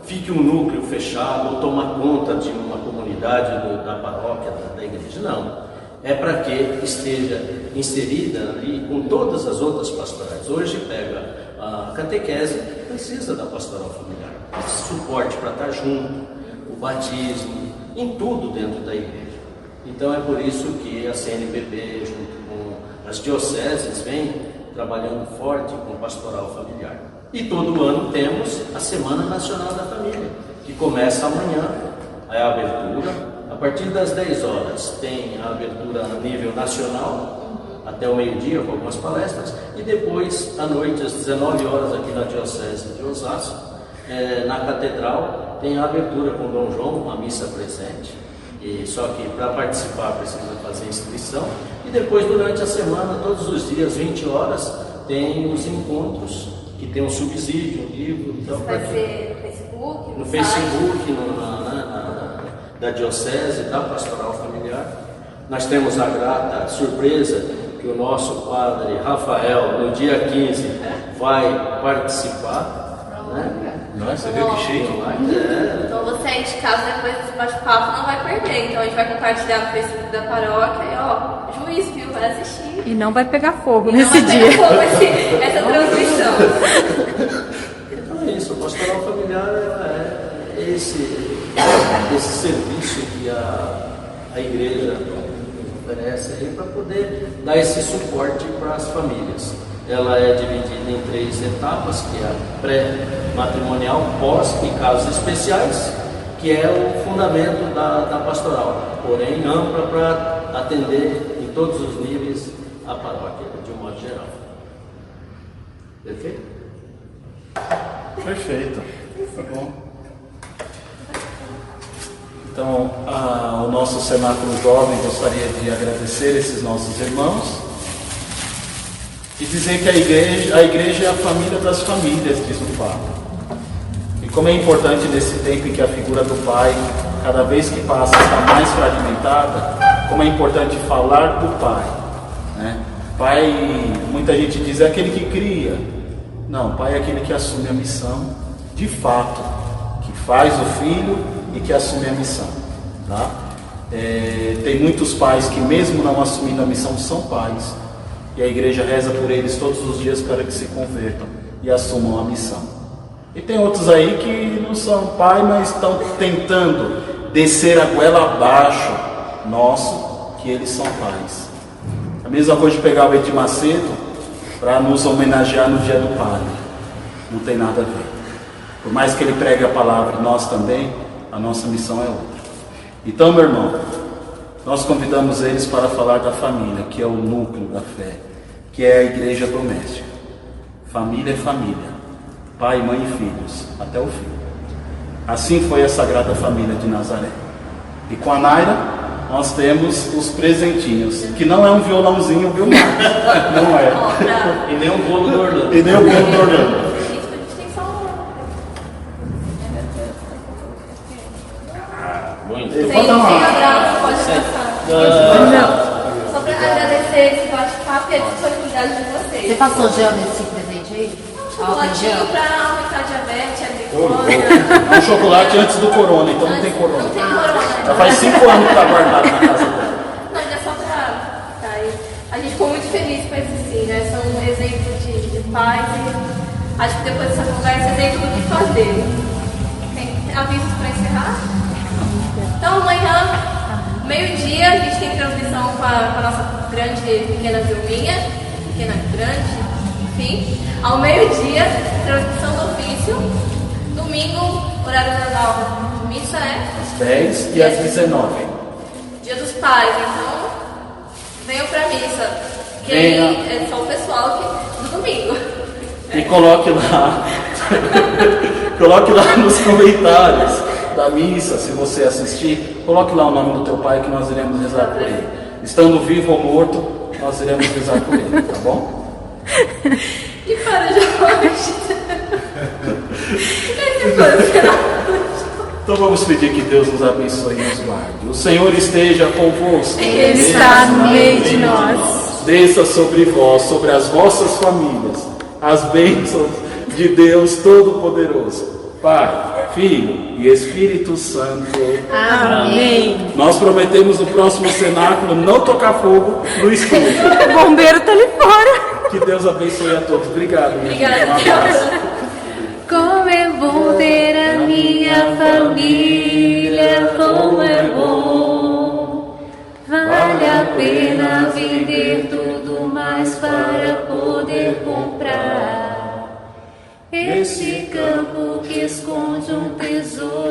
fique um núcleo fechado ou tomar conta de uma comunidade da paróquia, da igreja, não. É para que esteja inserida ali com todas as outras pastorais. Hoje pega a catequese, precisa da pastoral familiar, esse suporte para estar junto, o batismo, em tudo dentro da igreja. Então é por isso que a CNBB, junto com as dioceses, vem trabalhando forte com pastoral familiar. E todo ano temos a Semana Nacional da Família, que começa amanhã, é a abertura. A partir das 10 horas tem a abertura a nível nacional, até o meio-dia com algumas palestras, e depois, à noite, às 19 horas, aqui na Diocese de Osasco, na Catedral, tem a abertura com Dom João, uma missa presente. E só que para participar precisa fazer inscrição. E depois, durante a semana, todos os dias, 20 horas, tem os encontros, que tem um subsídio, um livro. Então, vai ser no Facebook? No Facebook, da Diocese, da Pastoral Familiar. Nós temos a grata surpresa que o nosso padre Rafael, no dia 15, vai participar. Né? Nossa, você viu que chique? Então você aí de casa, depois desse bate-papo, não vai perder. Então a gente vai compartilhar no Facebook da paróquia e juiz, viu, vai assistir. E não vai pegar fogo E nesse não vai dia. pegar fogo essa transmissão. Então é isso, a pastoral familiar é esse serviço que a igreja oferece aí para poder dar esse suporte para as famílias. Ela é dividida em 3 etapas, que é a pré-matrimonial, pós e casos especiais, que é o fundamento da pastoral, porém ampla para atender em todos os níveis a paróquia, de um modo geral. Perfeito? Perfeito. Tá bom. Então, o nosso Cenáculo Jovem gostaria de agradecer esses nossos irmãos e dizer que a igreja é a família das famílias, diz o Papa. E como é importante nesse tempo em que a figura do pai, cada vez que passa, está mais fragmentada, como é importante falar do pai. Né? Pai, muita gente diz, é aquele que cria. Não, pai é aquele que assume a missão, de fato, que faz o filho e que assume a missão. Tá? Tem muitos pais que mesmo não assumindo a missão são pais, e a igreja reza por eles todos os dias para que se convertam e assumam a missão. E tem outros aí que não são pai, mas estão tentando descer a goela abaixo nosso que eles são pais. A mesma coisa de pegar o Edir Macedo para nos homenagear no Dia do Padre. Não tem nada a ver. Por mais que ele pregue a palavra, nós também, a nossa missão é outra. Então, meu irmão, nós convidamos eles para falar da família, que é o núcleo da fé, que é a igreja doméstica. Família é família, pai, mãe e filhos, até o fim. Assim foi a Sagrada Família de Nazaré. E com a Naira, nós temos os presentinhos, que não é um violãozinho, viu, Marcos? Não é. E nem o bolo do Orlando. E nem o bolo do Orlando. Muito. Sem Pode dar uma- abraço, pode passar. Só para agradecer esse bate-papo e a disponibilidade de vocês. Você passou gel nesse presente aí? Álcool em gel? Chocolate para aumentar a diabetes, a glicose. É um chocolate antes do corona, então não tem corona. Não tem corona. Já faz 5 anos que está guardado na casa dela. Não, ainda é só para... Tá, a gente ficou muito feliz com esse sim, né? São um exemplo de paz e acho que depois dessa conversa, exemplo do que fazer. Tem avisos para encerrar? Então amanhã, meio-dia, a gente tem transmissão com a nossa grande, pequena Vilminha, pequena, grande, enfim. Ao meio-dia, transmissão do ofício. Domingo, horário normal, missa Às 10 e às 19. Dia dos Pais, então venham pra missa. Que Venha. é só o pessoal que, do domingo. E coloque lá, coloque lá nos comentários da missa, se você assistir, coloque lá o nome do teu pai que nós iremos rezar por ele. Estando vivo ou morto, nós iremos rezar por ele, tá bom? E para de hoje. Esse foi o final. Então vamos pedir que Deus nos abençoe e nos guarde. O Senhor esteja convosco. Ele está no meio de nós. Desça sobre vós, sobre as vossas famílias, as bênçãos de Deus Todo-Poderoso. Pai, Filho e Espírito Santo. Amém. Nós prometemos no próximo cenáculo não tocar fogo no estúdio. O bombeiro tá ali fora. Que Deus abençoe a todos. Obrigado. Minha Obrigada, gente. Um abraço. Como é bom ter a minha família, como é bom. Vale a pena vender tudo mais para poder comprar este campo que esconde um tesouro.